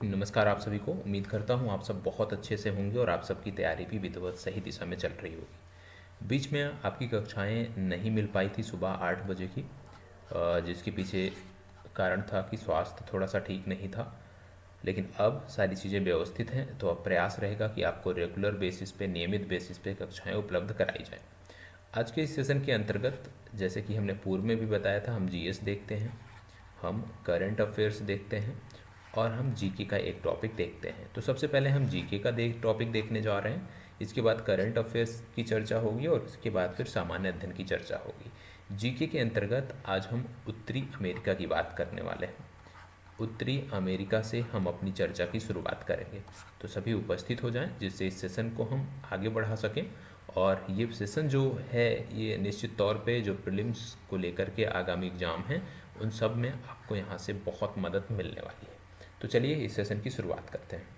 नमस्कार आप सभी को। उम्मीद करता हूँ आप सब बहुत अच्छे से होंगे और आप सबकी तैयारी भी विधिवत सही दिशा में चल रही होगी। बीच में आपकी कक्षाएं नहीं मिल पाई थी सुबह 8 बजे की, जिसके पीछे कारण था कि स्वास्थ्य थोड़ा सा ठीक नहीं था। लेकिन अब सारी चीज़ें व्यवस्थित हैं, तो अब प्रयास रहेगा कि आपको रेगुलर बेसिस पे, नियमित बेसिस पे कक्षाएं उपलब्ध कराई जाएं। आज के इस सेशन के अंतर्गत, जैसे कि हमने पूर्व में भी बताया था, हम जीएस देखते हैं, हम करंट अफेयर्स देखते हैं और हम जीके का एक टॉपिक देखते हैं। तो सबसे पहले हम जीके का टॉपिक देखने जा रहे हैं। इसके बाद करंट अफेयर्स की चर्चा होगी और इसके बाद फिर सामान्य अध्ययन की चर्चा होगी। जीके के अंतर्गत आज हम उत्तरी अमेरिका की बात करने वाले हैं। उत्तरी अमेरिका से हम अपनी चर्चा की शुरुआत करेंगे। तो सभी उपस्थित हो जाएं, जिससे इस सेशन को हम आगे बढ़ा सकें। और ये सेशन जो है, ये निश्चित तौर पे जो प्रीलिम्स को लेकर के आगामी एग्ज़ाम हैं, उन सब में आपको यहाँ से बहुत मदद मिलने वाली है। तो चलिए इस सेशन की शुरुआत करते हैं।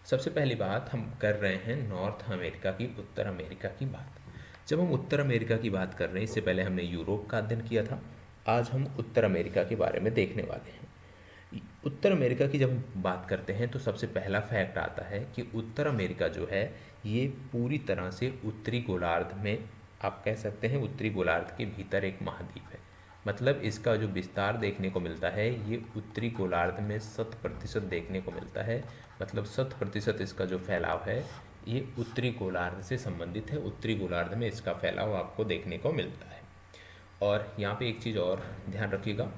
सबसे पहली बात हम कर रहे हैं नॉर्थ अमेरिका की, उत्तर अमेरिका की बात। जब हम उत्तर अमेरिका की बात कर रहे हैं, इससे पहले हमने यूरोप का अध्ययन किया था। आज हम उत्तर अमेरिका के बारे में देखने वाले हैं। उत्तर अमेरिका की जब हम बात करते हैं तो सबसे पहला फैक्ट आता है कि उत्तर अमेरिका जो है, ये पूरी तरह से उत्तरी गोलार्ध में, आप कह सकते हैं उत्तरी गोलार्ध के भीतर एक महाद्वीप है। मतलब इसका जो विस्तार देखने को मिलता है, ये उत्तरी गोलार्ध में 100% देखने को मिलता है। मतलब 100% इसका जो फैलाव है, ये उत्तरी गोलार्ध से संबंधित है। उत्तरी गोलार्ध में इसका फैलाव आपको देखने को मिलता है। और यहाँ पे एक चीज़ और ध्यान रखिएगा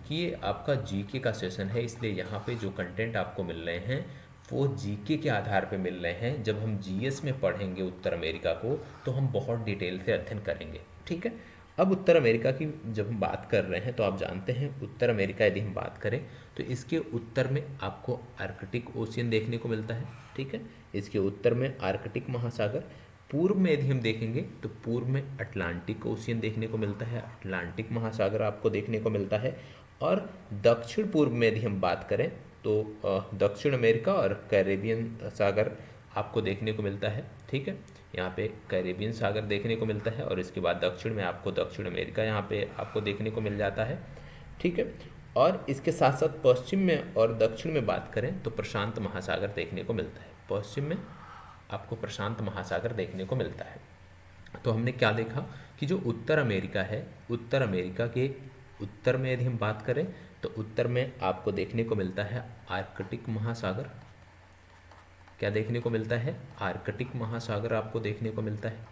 कि ये आपका जीके का सेशन है, इसलिए यहाँ पे जो कंटेंट आपको मिल रहे हैं वो जीके के आधार पे मिल रहे हैं। जब हम जीएस में पढ़ेंगे उत्तर अमेरिका को, तो हम बहुत डिटेल से अध्ययन करेंगे। ठीक है। अब उत्तर अमेरिका की जब हम बात कर रहे हैं, तो आप जानते हैं उत्तर अमेरिका यदि हम बात करें तो इसके उत्तर में आपको आर्कटिक ओशियन देखने को मिलता है। ठीक है। इसके उत्तर में आर्कटिक महासागर, पूर्व में यदि हम देखेंगे तो पूर्व में अटलांटिक ओशियन देखने को मिलता है, अटलांटिक महासागर आपको देखने को मिलता है। और दक्षिण पूर्व में यदि हम बात करें तो दक्षिण अमेरिका और कैरेबियन सागर आपको देखने को मिलता है। ठीक है। यहाँ पे कैरेबियन सागर देखने को मिलता है और इसके बाद दक्षिण में आपको दक्षिण अमेरिका यहाँ पे आपको देखने को मिल जाता है। ठीक है। और इसके साथ साथ पश्चिम में और दक्षिण में बात करें तो प्रशांत महासागर देखने को मिलता है। पश्चिम में आपको प्रशांत महासागर देखने को मिलता है। तो हमने क्या देखा कि जो उत्तर अमेरिका है, उत्तर अमेरिका के उत्तर में यदि हम बात करें तो उत्तर में आपको देखने को मिलता है आर्कटिक महासागर। क्या देखने को मिलता है? आर्कटिक महासागर आपको देखने को मिलता है।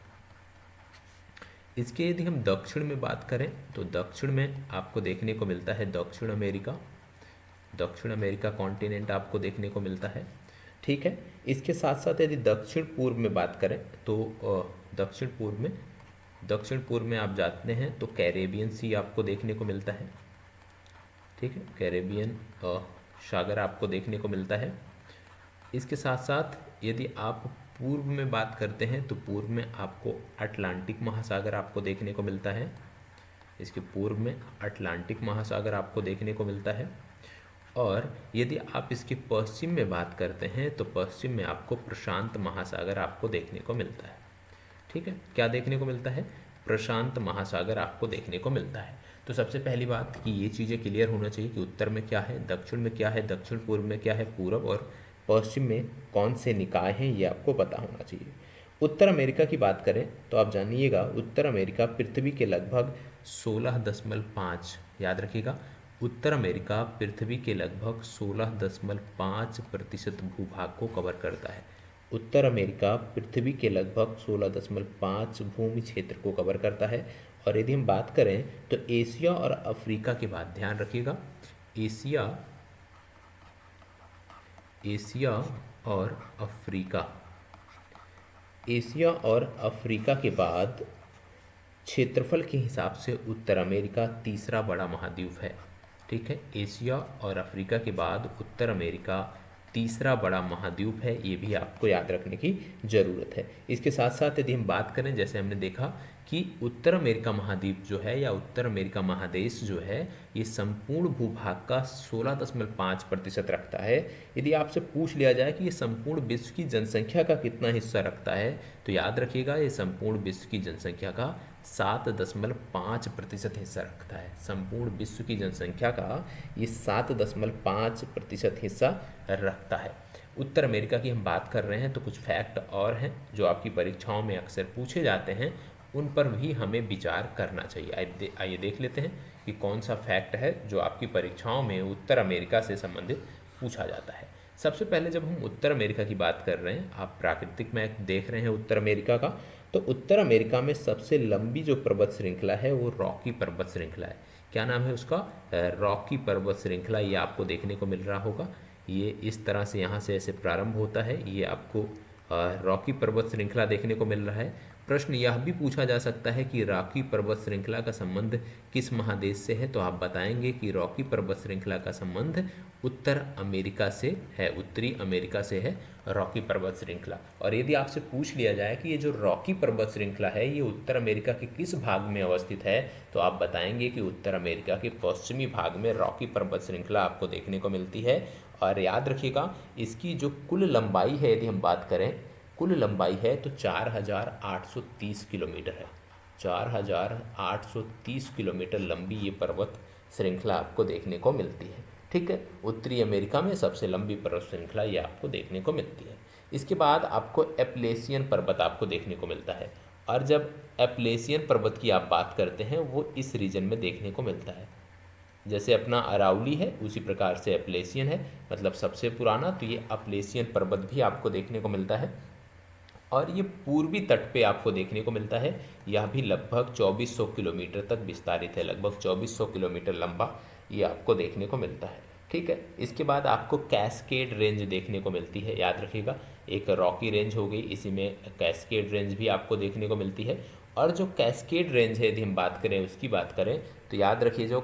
इसके यदि हम दक्षिण में बात करें तो दक्षिण में आपको देखने को मिलता है दक्षिण अमेरिका। दक्षिण अमेरिका कॉन्टिनेंट आपको देखने को मिलता है। ठीक है। इसके साथ साथ यदि दक्षिण पूर्व में बात करें तो दक्षिण पूर्व में आप जानते हैं तो कैरेबियन सी आपको देखने को मिलता है। ठीक है। कैरेबियन सागर आपको देखने को मिलता है। इसके साथ साथ यदि आप पूर्व में बात करते हैं तो पूर्व में आपको अटलांटिक महासागर आपको देखने को मिलता है। इसके पूर्व में अटलांटिक महासागर आपको देखने को मिलता है। और यदि आप इसके पश्चिम में बात करते हैं तो पश्चिम में आपको प्रशांत महासागर आपको देखने को मिलता है। ठीक है। क्या देखने को मिलता है? प्रशांत महासागर आपको देखने को मिलता है। तो सबसे पहली बात कि ये चीज़ें क्लियर होना चाहिए कि उत्तर में क्या है, दक्षिण में क्या है, दक्षिण पूर्व में क्या है, पूर्व और पश्चिम में कौन से निकाय हैं, ये आपको पता होना चाहिए। उत्तर अमेरिका की बात करें तो आप जानिएगा उत्तर अमेरिका पृथ्वी के लगभग 16.5, याद रखिएगा, उत्तर अमेरिका पृथ्वी के लगभग 16.5% भूभाग को कवर करता है। उत्तर अमेरिका पृथ्वी के लगभग 16.5 भूमि क्षेत्र को कवर करता है। और यदि हम बात करें तो एशिया और अफ्रीका के बाद, ध्यान रखिएगा, एशिया और अफ्रीका के बाद क्षेत्रफल के हिसाब से उत्तर अमेरिका तीसरा बड़ा महाद्वीप है। ठीक है। एशिया और अफ्रीका के बाद उत्तर अमेरिका तीसरा बड़ा महाद्वीप है, ये भी आपको याद रखने की ज़रूरत है। इसके साथ साथ यदि हम बात करें, जैसे हमने देखा कि उत्तर अमेरिका महाद्वीप जो है या उत्तर अमेरिका महादेश जो है, ये संपूर्ण भूभाग का 16.5% रखता है। यदि आपसे पूछ लिया जाए कि ये संपूर्ण विश्व की जनसंख्या का कितना हिस्सा रखता है, तो याद रखिएगा ये संपूर्ण विश्व की जनसंख्या का 7.5% हिस्सा रखता है। संपूर्ण विश्व की जनसंख्या का ये 7.5% हिस्सा रखता है। उत्तर अमेरिका की हम बात कर रहे हैं तो कुछ फैक्ट और हैं जो आपकी परीक्षाओं में अक्सर पूछे जाते हैं, उन पर भी हमें विचार करना चाहिए। आइए देख लेते हैं कि कौन सा फैक्ट है जो आपकी परीक्षाओं में उत्तर अमेरिका से संबंधित पूछा जाता है। सबसे पहले जब हम उत्तर अमेरिका की बात कर रहे हैं, आप प्राकृतिक मैप देख रहे हैं उत्तर अमेरिका का, तो उत्तर अमेरिका में सबसे लंबी जो पर्वत श्रृंखला है वो रॉकी पर्वत श्रृंखला है। क्या नाम है उसका? रॉकी पर्वत श्रृंखला। ये आपको देखने को मिल रहा होगा। ये इस तरह से यहाँ से ऐसे प्रारंभ होता है, ये आपको रॉकी पर्वत श्रृंखला देखने को मिल रहा है। प्रश्न यह भी पूछा जा सकता है कि रॉकी पर्वत श्रृंखला का संबंध किस महादेश से है, तो आप बताएंगे कि रॉकी पर्वत श्रृंखला का संबंध उत्तर अमेरिका से है, उत्तरी अमेरिका से है रॉकी पर्वत श्रृंखला। और यदि आपसे पूछ लिया जाए कि ये जो रॉकी पर्वत श्रृंखला है ये उत्तर अमेरिका के किस भाग में अवस्थित है, तो आप बताएंगे कि उत्तर अमेरिका के पश्चिमी भाग में रॉकी पर्वत श्रृंखला आपको देखने को मिलती है। और याद रखिएगा, इसकी जो कुल लंबाई है, यदि हम बात करें कुल लंबाई है तो 4,830 किलोमीटर है। 4,830 किलोमीटर लंबी ये पर्वत श्रृंखला आपको देखने को मिलती है। ठीक है, उत्तरी अमेरिका में सबसे लंबी पर्वत श्रृंखला ये आपको देखने को मिलती है। इसके बाद आपको एप्लेसियन पर्वत आपको देखने को मिलता है, और जब एप्लेसियन पर्वत की आप बात करते हैं वो इस रीजन में देखने को मिलता है। जैसे अपना अरावली है उसी प्रकार से एप्लेसियन है, मतलब सबसे पुराना, तो ये एप्लेसियन पर्वत भी आपको देखने को मिलता है। और ये पूर्वी तट पे आपको देखने को मिलता है। यह भी लगभग 2400 किलोमीटर तक विस्तारित है, लगभग 2400 किलोमीटर लंबा ये आपको देखने को मिलता है। ठीक है, इसके बाद आपको कैस्केड रेंज देखने को मिलती है। याद रखिएगा, एक रॉकी रेंज हो गई, इसी में कैस्केड रेंज भी आपको देखने को मिलती है। और जो कैस्केड रेंज है, यदि हम बात करें उसकी बात करें, तो याद रखिए जो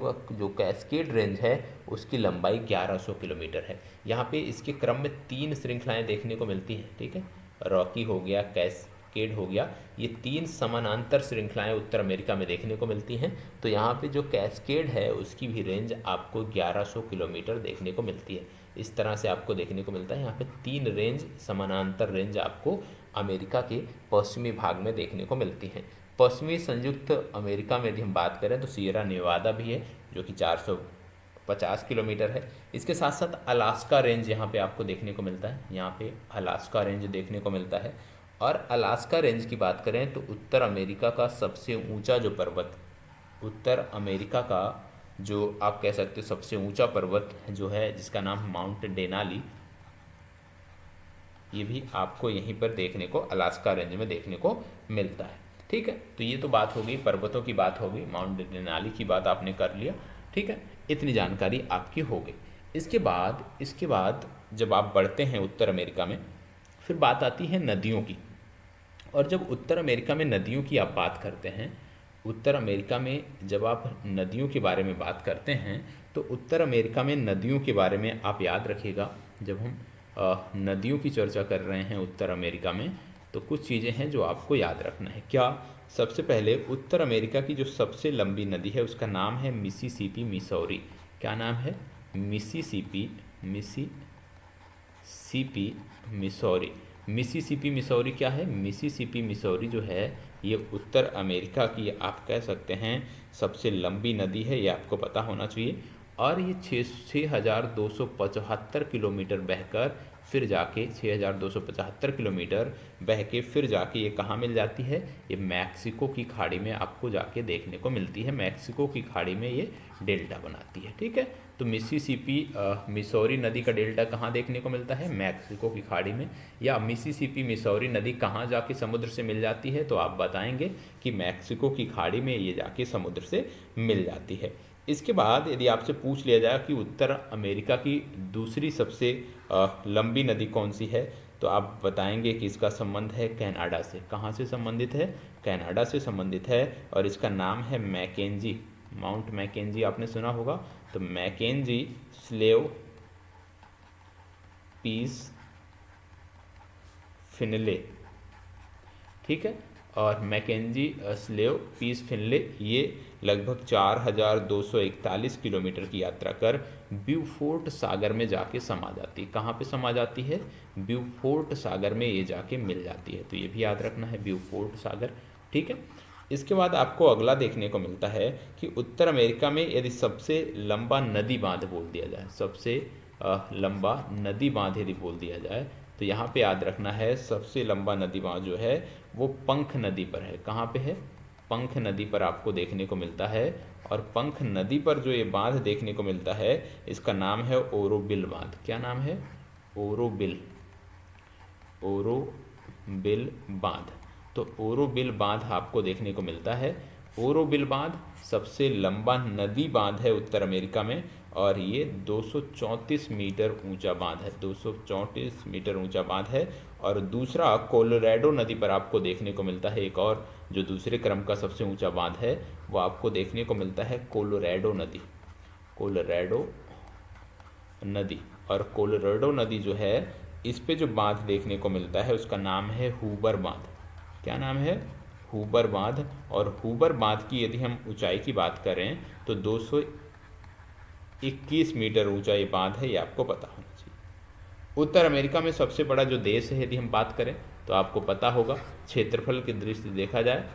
कैस्केड रेंज है उसकी लंबाई 1100 किलोमीटर है। यहाँ पे इसके क्रम में 3 श्रृंखलाएँ देखने को मिलती हैं। ठीक है, रॉकी हो गया, कैस्केड हो गया, ये 3 समानांतर श्रृंखलाएं उत्तर अमेरिका में देखने को मिलती हैं। तो यहाँ पे जो कैस्केड है उसकी भी रेंज आपको 1100 किलोमीटर देखने को मिलती है। इस तरह से आपको देखने को मिलता है। यहाँ पे 3 रेंज, समानांतर रेंज आपको अमेरिका के पश्चिमी भाग में देखने को मिलती हैं। पश्चिमी संयुक्त अमेरिका में यदि हम बात करें तो सियरा नेवादा भी है जो कि 450 किलोमीटर है। इसके साथ साथ अलास्का रेंज यहाँ पे आपको देखने को मिलता है। यहाँ पे अलास्का रेंज देखने को मिलता है। और अलास्का रेंज की बात करें तो उत्तर अमेरिका का सबसे ऊंचा जो पर्वत, उत्तर अमेरिका का जो आप कह सकते हो सबसे ऊंचा पर्वत जो है, जिसका नाम माउंट डेनाली, ये भी आपको यहीं पर देखने को अलास्का रेंज में देखने को मिलता है। ठीक है, तो ये तो बात हो गई, पर्वतों की बात हो गई, माउंट डेनाली की बात आपने कर लिया। ठीक है, इतनी जानकारी आपकी हो गई। इसके बाद जब आप बढ़ते हैं उत्तर अमेरिका में, फिर बात आती है नदियों की। और जब उत्तर अमेरिका में नदियों की आप बात करते हैं, उत्तर अमेरिका में जब आप नदियों के बारे में बात करते हैं, तो उत्तर अमेरिका में नदियों के बारे में आप याद रखिएगा, जब हम नदियों की चर्चा कर रहे हैं उत्तर अमेरिका में, तो कुछ चीज़ें हैं जो आपको याद रखना है। क्या? सबसे पहले उत्तर अमेरिका की जो सबसे लंबी नदी है उसका नाम है मिसिसिपी मिसौरी। क्या नाम है? Mississippi Missouri. मिसिसिपी मिसौरी क्या है? मिसिसिपी मिसौरी जो है ये उत्तर अमेरिका की आप कह सकते हैं सबसे लंबी नदी है, ये आपको पता होना चाहिए। और ये 6,275 किलोमीटर बहकर फिर जाके 6,275 किलोमीटर बह के फिर जाके ये कहाँ मिल जाती है? ये मैक्सिको की खाड़ी में आपको जाके देखने को मिलती है। मैक्सिको की खाड़ी में ये डेल्टा बनाती है। ठीक है, तो मिसिसिपी मिसौरी नदी का डेल्टा कहाँ देखने को मिलता है? मैक्सिको की खाड़ी में। या मिसिसिपी मिसौरी नदी कहाँ जाके समुद्र से मिल जाती है? तो आप बताएंगे कि मैक्सिको की खाड़ी में ये जाके समुद्र से मिल जाती है। इसके बाद यदि आपसे पूछ लिया जाए कि उत्तर अमेरिका की दूसरी सबसे लंबी नदी कौन सी है, तो आप बताएंगे कि इसका संबंध है कनाडा से। कहाँ से संबंधित है? कनाडा से संबंधित है, और इसका नाम है मैकेंजी। माउंट मैकेंजी आपने सुना होगा। तो मैकेंजी स्लेव पीस फिनले, ठीक है, और मैकेंजी स्लेव पीस फिनले ये लगभग 4,241 किलोमीटर की यात्रा कर ब्यूफोर्ट सागर में जाके समा जाती है। कहाँ पे समा जाती है? ब्यूफोर्ट सागर में ये जाके मिल जाती है। तो ये भी याद रखना है, ब्यूफोर्ट सागर। ठीक है, इसके बाद आपको अगला देखने को मिलता है कि उत्तर अमेरिका में यदि सबसे लंबा नदी बांध बोल दिया जाए, सबसे लंबा नदी बांध यदि बोल दिया जाए, तो यहाँ पे याद रखना है सबसे लंबा नदी बांध जो है वो पंख नदी पर है। कहाँ पे है? पंख नदी पर आपको देखने को मिलता है। और पंख नदी पर जो ये बांध देखने को मिलता है इसका नाम है ओरोविल बांध। क्या नाम है? ओरोविल बांध। तो ओरोविल बांध आपको देखने को मिलता है। ओरोविल बांध सबसे लंबा नदी बांध है उत्तर अमेरिका में और ये 234 मीटर ऊंचा बांध है। 234 मीटर ऊंचा बांध है। और दूसरा कोलोराडो नदी पर आपको देखने को मिलता है एक और जो दूसरे क्रम का सबसे ऊंचा बांध है वो आपको देखने को मिलता है कोलोराडो नदी। कोलोराडो नदी और कोलोराडो नदी जो है इस पे जो बांध देखने को मिलता है उसका नाम है हूबर बांध। क्या नाम है? हूबर बांध। और हूबर बांध की यदि हम ऊंचाई की बात करें तो 221 मीटर ऊंचा ये बांध है, ये आपको पता होना चाहिए। उत्तर अमेरिका में सबसे बड़ा जो देश है यदि हम बात करें तो आपको पता होगा, क्षेत्रफल की दृष्टि से देखा जाए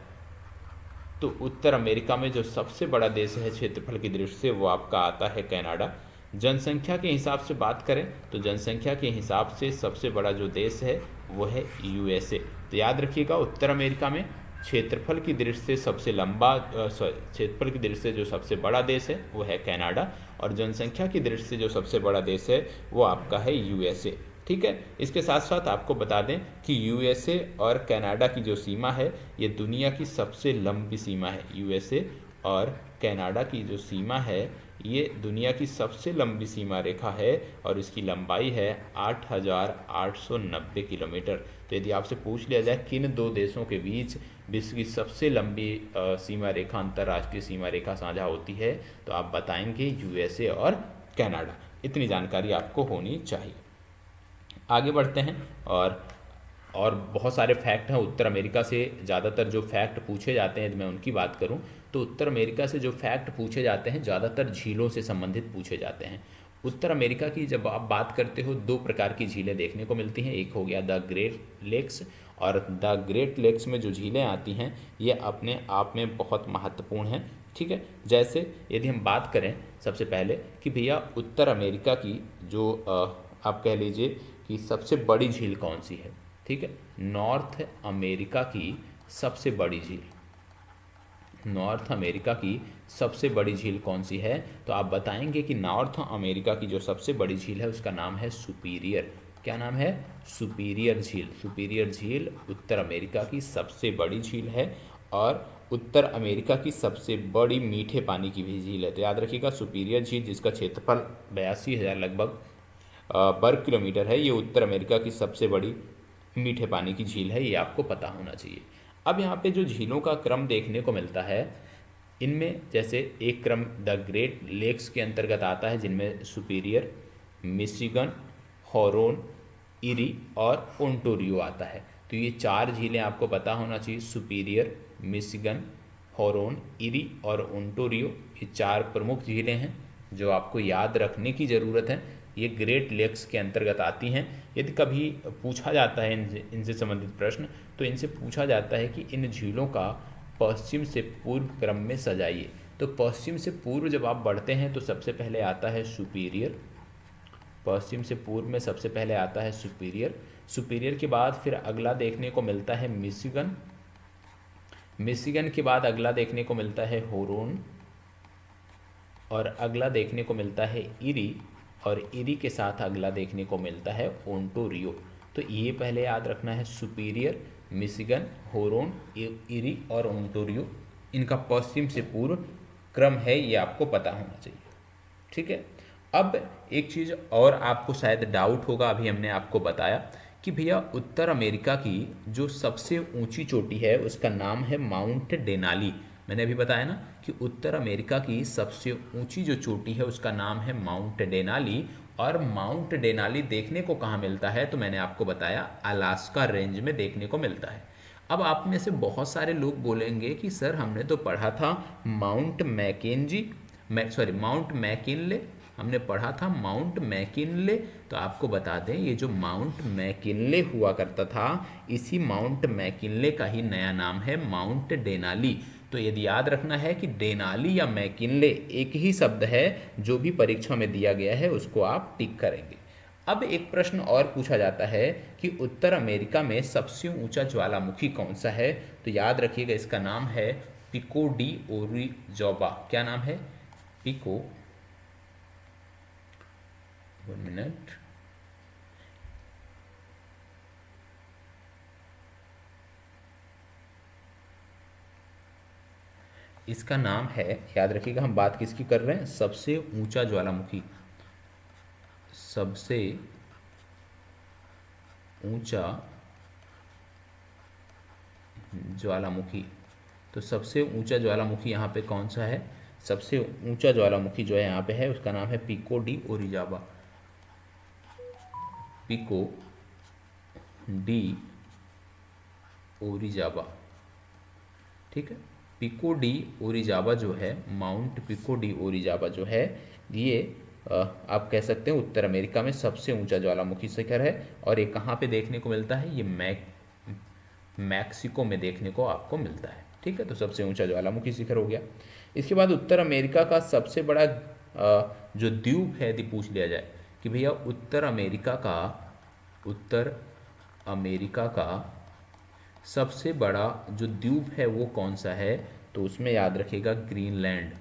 तो उत्तर अमेरिका में जो सबसे बड़ा देश है क्षेत्रफल की दृष्टि से वो आपका आता है कनाडा। जनसंख्या के हिसाब से बात करें तो जनसंख्या के हिसाब से सबसे बड़ा जो देश है वो है यूएसए। तो याद रखिएगा उत्तर अमेरिका में क्षेत्रफल की दृष्टि से सबसे लंबा क्षेत्रफल की दृष्टि से जो सबसे बड़ा देश है वो है कनाडा और जनसंख्या की दृष्टि से जो सबसे बड़ा देश है वो आपका है यूएसए। ठीक है, इसके साथ साथ आपको बता दें कि यूएसए और कनाडा की जो सीमा है ये दुनिया की सबसे लंबी सीमा है। यूएसए और कनाडा की जो सीमा है ये दुनिया की सबसे लंबी सीमा रेखा है और इसकी लंबाई है 8,890 किलोमीटर। तो यदि आपसे पूछ लिया जाए किन दो देशों के बीच विश्व की सबसे लंबी सीमा रेखा, अंतर्राष्ट्रीय सीमा रेखा साझा होती है, तो आप बताएंगे यूएसए और कनाडा। इतनी जानकारी आपको होनी चाहिए। आगे बढ़ते हैं और बहुत सारे फैक्ट हैं उत्तर अमेरिका से। ज़्यादातर जो फैक्ट पूछे जाते हैं, यदि मैं उनकी बात करूं तो उत्तर अमेरिका से जो फैक्ट पूछे जाते हैं ज़्यादातर झीलों से संबंधित पूछे जाते हैं। उत्तर अमेरिका की जब आप बात करते हो दो प्रकार की झीलें देखने को मिलती हैं। एक हो गया द ग्रेट लेक्स, और द ग्रेट लेक्स में जो झीलें आती हैं ये अपने आप में बहुत महत्वपूर्ण हैं। ठीक है, जैसे यदि हम बात करें सबसे पहले कि भैया उत्तर अमेरिका की जो आप कह लीजिए कि सबसे बड़ी झील कौन सी है। ठीक है, नॉर्थ अमेरिका की सबसे बड़ी झील, नॉर्थ अमेरिका की सबसे बड़ी झील कौन सी है? तो आप बताएंगे कि नॉर्थ अमेरिका की जो सबसे बड़ी झील है उसका नाम है सुपीरियर। क्या नाम है? सुपीरियर झील। सुपीरियर झील उत्तर अमेरिका की सबसे बड़ी झील है और उत्तर अमेरिका की सबसे बड़ी मीठे पानी की भी झील है। तो याद रखिएगा सुपीरियर झील जिसका क्षेत्रफल 82,000 लगभग वर्ग किलोमीटर है, ये उत्तर अमेरिका की सबसे बड़ी मीठे पानी की झील है, ये आपको पता होना चाहिए। अब यहाँ पे जो झीलों का क्रम देखने को मिलता है इनमें जैसे एक क्रम द ग्रेट लेक्स के अंतर्गत आता है जिनमें सुपीरियर, मिशिगन, हॉरोन, इरी और ओंटारियो आता है। तो ये चार झीलें आपको पता होना चाहिए। सुपीरियर, मिशिगन, हॉरोन, इरी और ओंटारियो, ये चार प्रमुख झीलें हैं जो आपको याद रखने की ज़रूरत है। ये ग्रेट लेक्स के अंतर्गत आती हैं। यदि कभी पूछा जाता है इनसे संबंधित प्रश्न तो इनसे पूछा जाता है कि इन झीलों का पश्चिम से पूर्व क्रम में सजाइए। तो पश्चिम से पूर्व जब आप बढ़ते हैं तो सबसे पहले आता है सुपीरियर। पश्चिम से पूर्व में सबसे पहले आता है सुपीरियर। सुपीरियर के बाद फिर अगला देखने को मिलता है मिशिगन। मिशिगन के बाद अगला देखने को मिलता है हॉरोन और अगला देखने को मिलता है इरी और इरी के साथ अगला देखने को मिलता है ओंटारियो। तो ये पहले याद रखना है सुपीरियर, मिशिगन, हॉरोन, इरी और ओंटारियो, इनका पश्चिम से पूर्व क्रम है, ये आपको पता होना चाहिए। ठीक है, अब एक चीज़ और आपको शायद डाउट होगा, अभी हमने आपको बताया कि भैया उत्तर अमेरिका की जो सबसे ऊंची चोटी है उसका नाम है माउंट डेनाली। मैंने अभी बताया ना कि उत्तर अमेरिका की सबसे ऊंची जो चोटी है उसका नाम है माउंट डेनाली। और माउंट डेनाली देखने को कहाँ मिलता है? तो मैंने आपको बताया अलास्का रेंज में देखने को मिलता है। अब आप में से बहुत सारे लोग बोलेंगे कि सर हमने तो पढ़ा था माउंट मैकिनले हमने पढ़ा था माउंट मैकिनले। तो आपको बता दें ये जो माउंट मैकिनले हुआ करता था, इसी माउंट मैकिनले का ही नया नाम है माउंट डेनाली। तो यदि याद रखना है कि डेनाली या मैकिनले एक ही शब्द है, जो भी परीक्षा में दिया गया है उसको आप टिक करेंगे। अब एक प्रश्न और पूछा जाता है कि उत्तर अमेरिका में सबसे ऊंचा ज्वालामुखी कौन सा है। तो याद रखिएगा इसका नाम है पिको डी ओरिजाबा। क्या नाम है? पिको, 1 मिनट, इसका नाम है, याद रखिएगा हम बात किसकी कर रहे हैं, सबसे ऊंचा ज्वालामुखी, सबसे ऊंचा ज्वालामुखी। तो सबसे ऊंचा ज्वालामुखी यहाँ पे कौन सा है? सबसे ऊंचा ज्वालामुखी जो है यहाँ पे है, उसका नाम है पिको डी ओरिजाबा। पिको डी ओरिजाबा, ठीक है। पिको डी ओरिजाबा जो है, माउंट पिको डी ओरिजाबा जो है, ये आप कह सकते हैं उत्तर अमेरिका में सबसे ऊंचा ज्वालामुखी शिखर है। और ये कहाँ पे देखने को मिलता है? ये मैक्सिको में देखने को आपको मिलता है, ठीक है। तो सबसे ऊंचा ज्वालामुखी शिखर हो गया। इसके बाद उत्तर अमेरिका का सबसे बड़ा जो द्वीप है, यदि पूछ लिया जाए कि भैया उत्तर अमेरिका का सबसे बड़ा जो द्वीप है वो कौन सा है, तो उसमें याद रखिएगा ग्रीनलैंड।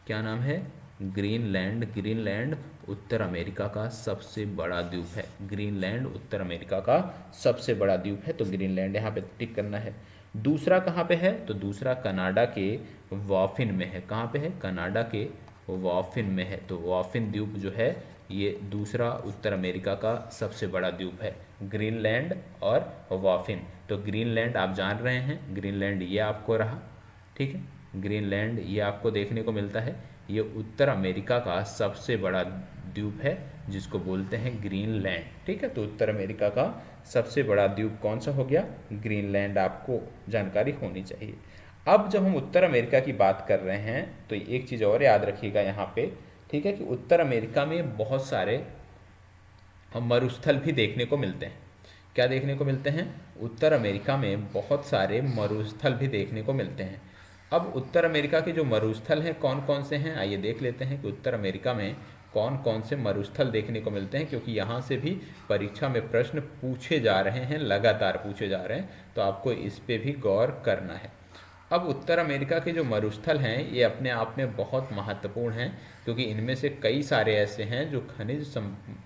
क्या नाम है? ग्रीनलैंड। ग्रीनलैंड उत्तर अमेरिका का सबसे बड़ा द्वीप है। ग्रीनलैंड उत्तर अमेरिका का सबसे बड़ा द्वीप है, तो ग्रीनलैंड यहाँ पे टिक करना है। दूसरा कहाँ पे है? तो दूसरा कनाडा के वाफिन में है। कहाँ पे है? कनाडा के वाफिन में है। तो वाफिन द्वीप जो है ये दूसरा उत्तर अमेरिका का सबसे बड़ा द्वीप है, ग्रीनलैंड और वाफिन। तो ग्रीनलैंड आप जान रहे हैं, ग्रीनलैंड ये आपको रहा, ठीक है। ग्रीनलैंड ये आपको देखने को मिलता है, ये उत्तर अमेरिका का सबसे बड़ा द्वीप है जिसको बोलते हैं ग्रीनलैंड, ठीक है। तो उत्तर अमेरिका का सबसे बड़ा द्वीप कौन सा हो गया? ग्रीनलैंड, आपको जानकारी होनी चाहिए। अब जब हम उत्तर अमेरिका की बात कर रहे हैं तो एक चीज़ और याद रखिएगा यहाँ पे, ठीक है, कि उत्तर अमेरिका में बहुत सारे मरुस्थल भी देखने को मिलते हैं। क्या देखने को मिलते हैं? उत्तर अमेरिका में बहुत सारे मरुस्थल भी देखने को मिलते हैं। अब उत्तर अमेरिका के जो मरुस्थल हैं कौन कौन से हैं, आइए देख लेते हैं कि उत्तर अमेरिका में कौन कौन से मरुस्थल देखने को मिलते हैं, क्योंकि यहाँ से भी परीक्षा में प्रश्न पूछे जा रहे हैं, लगातार पूछे जा रहे हैं, तो आपको इस पे भी गौर करना है। अब उत्तर अमेरिका के जो मरुस्थल हैं ये अपने आप में बहुत महत्वपूर्ण हैं, क्योंकि इनमें से कई सारे ऐसे हैं जो खनिज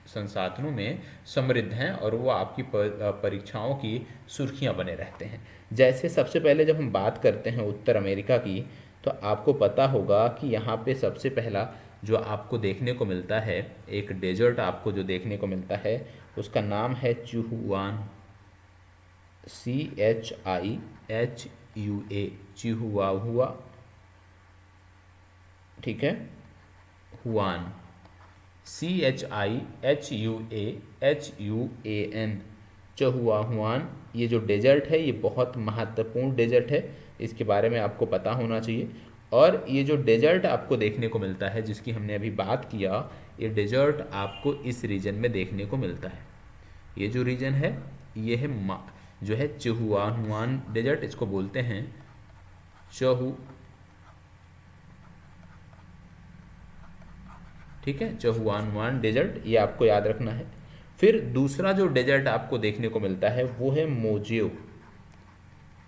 संसाधनों में समृद्ध हैं और वो आपकी परीक्षाओं की सुर्खियां बने रहते हैं। जैसे सबसे पहले जब हम बात करते हैं उत्तर अमेरिका की, तो आपको पता होगा कि यहाँ पे सबसे पहला जो आपको देखने को मिलता है, एक डेजर्ट आपको जो देखने को मिलता है, उसका नाम है चिहुआन, CHIHUA, चिहुआहुआ, ठीक है, हुआन, CHIHUAHUAN, चिहुआहुआन। ये जो डेजर्ट है ये बहुत महत्वपूर्ण डेजर्ट है, इसके बारे में आपको पता होना चाहिए। और ये जो डेजर्ट आपको देखने को मिलता है जिसकी हमने अभी बात किया, ये डेजर्ट आपको इस रीजन में देखने को मिलता है। ये जो रीजन है ये है जो है चिहुआहुआन डेजर्ट, इसको बोलते हैं ठीक है, चिहुआहुआन डेजर्ट, ये आपको याद रखना है। फिर दूसरा जो डेजर्ट आपको देखने को मिलता है वो है मोजेओ।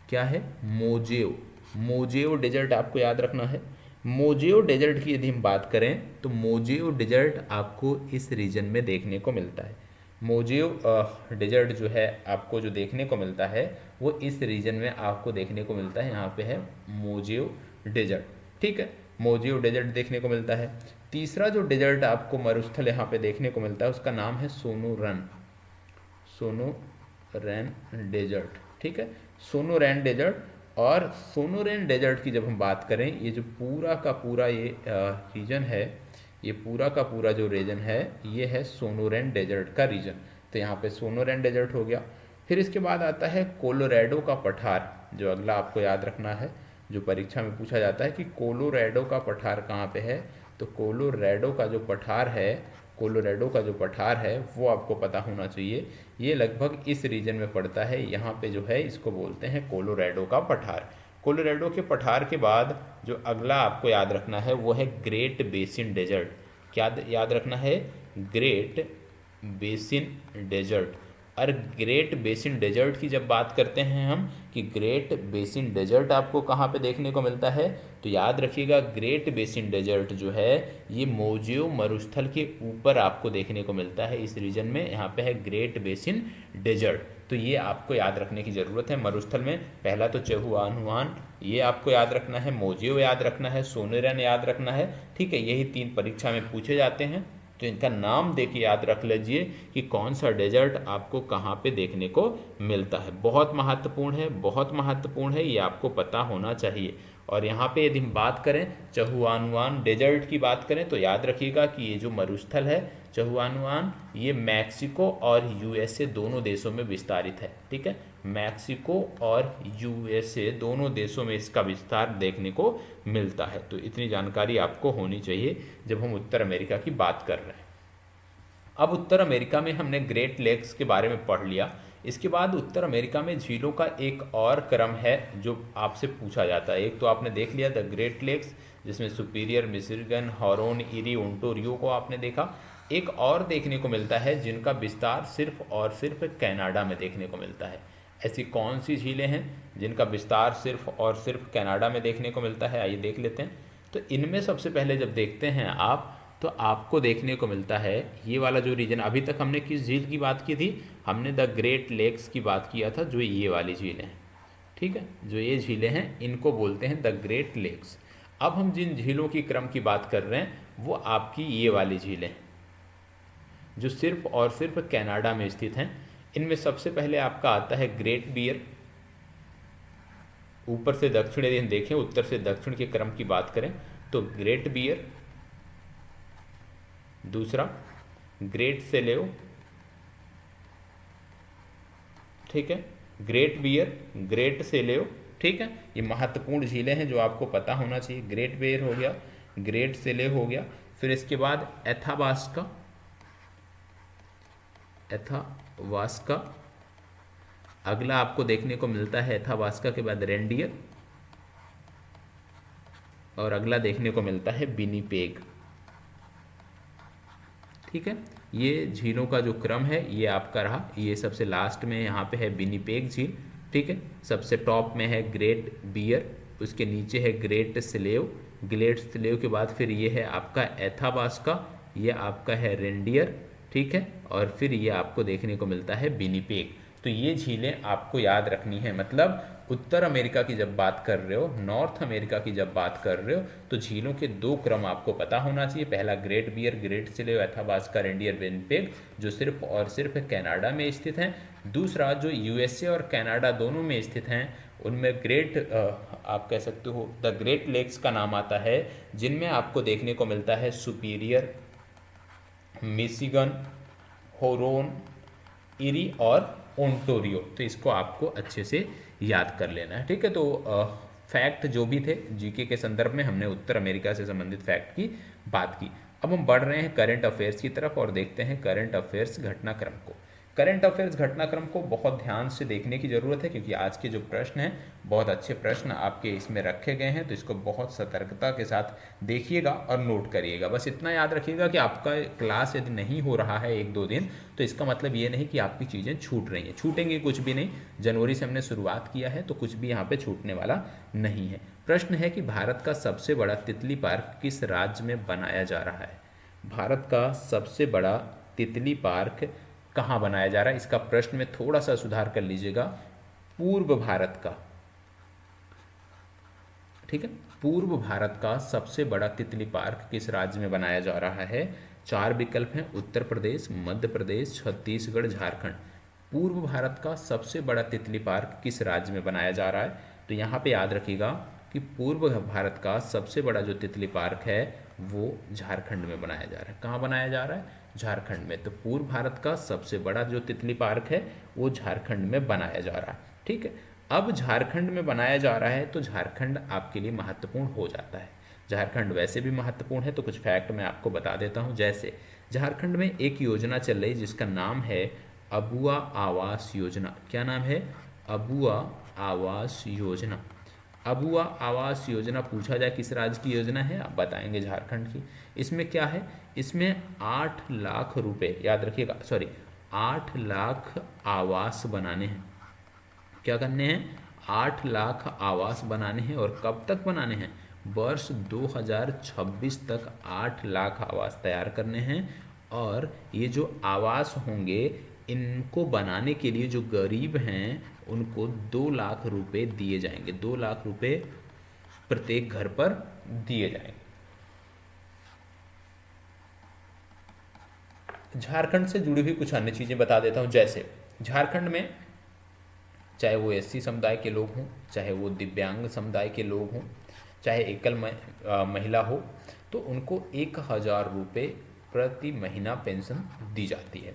क्या है? मोजेओ। मोजेओ डेजर्ट आपको याद रखना है। मोजेओ डेजर्ट की यदि हम बात करें तो मोजेओ डेजर्ट आपको इस रीजन में देखने को मिलता है। मोजेओ डेजर्ट जो है आपको जो देखने को मिलता है वो इस रीजन में आपको देखने को मिलता है, यहाँ पे है मोजेओ डेजर्ट, ठीक है। मोजेओ डेजर्ट देखने को मिलता है। तीसरा जो डेजर्ट आपको मरुस्थल यहाँ पे देखने को मिलता है उसका नाम है सोनोरैन डेजर्ट, ठीक है, सोनोरैन डेजर्ट। और सोनोरैन डेजर्ट की जब हम बात करें, ये जो पूरा का पूरा ये रीजन है, ये पूरा का पूरा जो रीजन है ये है सोनोरैन डेजर्ट का रीजन। तो यहाँ पे सोनोरैन डेजर्ट हो गया। फिर इसके बाद आता है कोलोराडो का पठार, जो अगला आपको याद रखना है, जो परीक्षा में पूछा जाता है कि कोलोराडो का पठार कहाँ पे है, तो कोलोराडो का जो पठार है, कोलोराडो का जो पठार है वो आपको पता होना चाहिए। ये लगभग इस रीजन में पड़ता है, यहाँ पे जो है इसको बोलते हैं कोलोराडो का पठार। कोलोराडो के पठार के बाद जो अगला आपको याद रखना है वो है ग्रेट बेसिन डेजर्ट। क्या याद रखना है? Great Basin Desert. और ग्रेट बेसिन डेजर्ट की जब बात करते हैं हम कि ग्रेट बेसिन डेजर्ट आपको कहाँ पे देखने को मिलता है, तो याद रखिएगा ग्रेट बेसिन डेजर्ट जो है ये मोजेओ मरुस्थल के ऊपर आपको देखने को मिलता है। इस रीजन में यहाँ पे है ग्रेट बेसिन डेजर्ट। तो ये आपको याद रखने की ज़रूरत है। मरुस्थल में पहला तो चहुआनुआन ये आपको याद रखना है, मोजेओ याद रखना है, सोनेरन याद रखना है। ठीक है, यही 3 परीक्षा में पूछे जाते हैं, तो इनका नाम दे के याद रख लीजिए कि कौन सा डेजर्ट आपको कहाँ पे देखने को मिलता है। बहुत महत्वपूर्ण है, बहुत महत्वपूर्ण है, ये आपको पता होना चाहिए। और यहाँ पे यदि हम बात करें चहुआनुआन डेजर्ट की बात करें तो याद रखिएगा कि ये जो मरुस्थल है चहुआनुआन ये मैक्सिको और यूएसए दोनों देशों में विस्तारित है। ठीक है, मैक्सिको और यूएसए दोनों देशों में इसका विस्तार देखने को मिलता है। तो इतनी जानकारी आपको होनी चाहिए जब हम उत्तर अमेरिका की बात कर रहे हैं। अब उत्तर अमेरिका में हमने ग्रेट लेक्स के बारे में पढ़ लिया। इसके बाद उत्तर अमेरिका में झीलों का एक और क्रम है जो आपसे पूछा जाता है। एक तो आपने देख लिया द ग्रेट लेक्स, जिसमें सुपीरियर, मिशिगन, हॉरोन, इरी, ओंटारियो को आपने देखा। एक और देखने को मिलता है जिनका विस्तार सिर्फ और सिर्फ कनाडा में देखने को मिलता है। ऐसी कौन सी झीलें हैं जिनका विस्तार सिर्फ और सिर्फ कनाडा में देखने को मिलता है? आइए देख लेते हैं। तो इनमें सबसे पहले जब देखते हैं आप, तो आपको देखने को मिलता है ये वाला जो रीजन। अभी तक हमने किस झील की बात की थी? हमने द ग्रेट लेक्स की बात किया था, जो ये वाली झीलें हैं। ठीक है, जो ये झीलें हैं इनको बोलते हैं द ग्रेट लेक्स। अब हम जिन झीलों की क्रम की बात कर रहे हैं वो आपकी ये वाली झीलें जो सिर्फ और सिर्फ कनाडा में स्थित हैं। इनमें सबसे पहले आपका आता है ग्रेट बियर। ऊपर से दक्षिण यदि हम देखें, उत्तर से दक्षिण के क्रम की बात करें तो ग्रेट बियर, दूसरा ग्रेट सेलेव। ठीक है, ग्रेट बियर, ग्रेट सेलेव। ठीक है, ये महत्वपूर्ण झीलें हैं जो आपको पता होना चाहिए। ग्रेट बियर हो गया, ग्रेट सेलेव हो गया, फिर इसके बाद एथाबास्का, एथावास्का। अगला आपको देखने को मिलता है एथावास्का के बाद रेंडियर, और अगला देखने को मिलता है विनिपेग। ठीक है, ये झीलों का जो क्रम है ये आपका रहा। ये सबसे लास्ट में यहाँ पे है विनिपेग झील। ठीक है, सबसे टॉप में है ग्रेट बियर, उसके नीचे है ग्रेट स्लेव, ग्रेट स्लेव के बाद फिर ये है आपका एथावास्का, ये आपका है रेंडियर। ठीक है, और फिर ये आपको देखने को मिलता है विनिपेग। तो ये झीलें आपको याद रखनी है। मतलब उत्तर अमेरिका की जब बात कर रहे हो, नॉर्थ अमेरिका की जब बात कर रहे हो, तो झीलों के 2 क्रम आपको पता होना चाहिए। पहला Great Bear, Great Slave, Athabasca, Reindeer, Winnipeg, जो सिर्फ और सिर्फ कनाडा में स्थित हैं। दूसरा जो यूएसए और कनाडा दोनों में स्थित हैं, उनमें ग्रेट आप कह सकते हो द ग्रेट लेक्स का नाम आता है, जिनमें आपको देखने को मिलता है सुपीरियर, मिशिगन, होरोन, इरी और ओंटारियो। तो इसको आपको अच्छे से याद कर लेना है। ठीक है, तो फैक्ट जो भी थे जीके के संदर्भ में हमने उत्तर अमेरिका से संबंधित फैक्ट की बात की। अब हम बढ़ रहे हैं करंट अफेयर्स की तरफ और देखते हैं करंट अफेयर्स घटनाक्रम को। करंट अफेयर्स घटनाक्रम को बहुत ध्यान से देखने की ज़रूरत है, क्योंकि आज के जो प्रश्न हैं बहुत अच्छे प्रश्न आपके इसमें रखे गए हैं। तो इसको बहुत सतर्कता के साथ देखिएगा और नोट करिएगा। बस इतना याद रखिएगा कि आपका क्लास यदि नहीं हो रहा है 1-2 दिन, तो इसका मतलब ये नहीं कि आपकी चीज़ें छूट रही हैं। छूटेंगे कुछ भी नहीं। जनवरी से हमने शुरुआत किया है, तो कुछ भी यहाँ पर छूटने वाला नहीं है। प्रश्न है कि भारत का सबसे बड़ा तितली पार्क किस राज्य में बनाया जा रहा है? भारत का सबसे बड़ा तितली पार्क कहाँ बनाया जा रहा है? इसका प्रश्न में थोड़ा सा सुधार कर लीजिएगा, पूर्व भारत का। ठीक है, पूर्व भारत का सबसे बड़ा तितली पार्क किस राज्य में बनाया जा रहा है? 4 विकल्प हैं, उत्तर प्रदेश, मध्य प्रदेश, छत्तीसगढ़, झारखंड। पूर्व भारत का सबसे बड़ा तितली पार्क किस राज्य में बनाया जा रहा है? तो यहाँ पे याद रखिएगा कि पूर्व भारत का सबसे बड़ा जो तितली पार्क है वो झारखंड में बनाया जा रहा है। कहाँ बनाया जा रहा है? झारखंड में। तो पूर्व भारत का सबसे बड़ा जो तितली पार्क है वो झारखंड में बनाया जा रहा है। ठीक है, अब झारखंड में बनाया जा रहा है तो झारखंड आपके लिए महत्वपूर्ण हो जाता है। झारखंड वैसे भी महत्वपूर्ण है, तो कुछ फैक्ट मैं आपको बता देता हूँ। जैसे झारखंड में एक योजना चल रही जिसका नाम है अबुआ आवास योजना। क्या नाम है? अबुआ आवास योजना। अबुआ आवास योजना पूछा जाए किस राज्य की योजना है, आप बताएंगे झारखंड की। इसमें क्या है? इसमें 8 लाख रुपए, याद रखिएगा, सॉरी 8 लाख आवास बनाने हैं। क्या करने हैं? 8 लाख आवास बनाने हैं। और कब तक बनाने हैं? वर्ष 2026 तक 8 लाख आवास तैयार करने हैं। और ये जो आवास होंगे, इनको बनाने के लिए जो गरीब हैं उनको 2 लाख रुपए दिए जाएंगे। 2 लाख रुपए प्रत्येक घर पर दिए जाएंगे। झारखंड से जुड़ी हुई कुछ अन्य चीज़ें बता देता हूँ। जैसे झारखंड में चाहे वो एससी समुदाय के लोग हों, चाहे वो दिव्यांग समुदाय के लोग हों, चाहे एकल महिला हो, तो उनको 1,000 रुपये प्रति महीना पेंशन दी जाती है।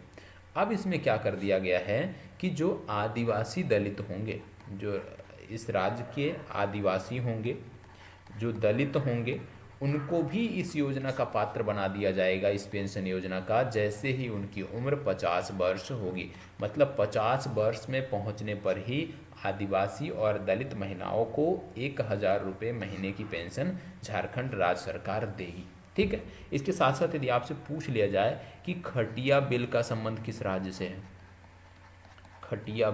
अब इसमें क्या कर दिया गया है कि जो आदिवासी दलित होंगे, जो इस राज्य के आदिवासी होंगे, जो दलित होंगे, उनको भी इस योजना का पात्र बना दिया जाएगा, इस पेंशन योजना का, जैसे ही उनकी उम्र 50 वर्ष होगी। मतलब 50 वर्ष में पहुंचने पर ही आदिवासी और दलित महिलाओं को 1,000 रुपये महीने की पेंशन झारखंड राज्य सरकार देगी। ठीक है। इसके साथ साथ यदि आपसे पूछ लिया जाए कि खटिया बिल का संबंध किस राज्य से है, खटिया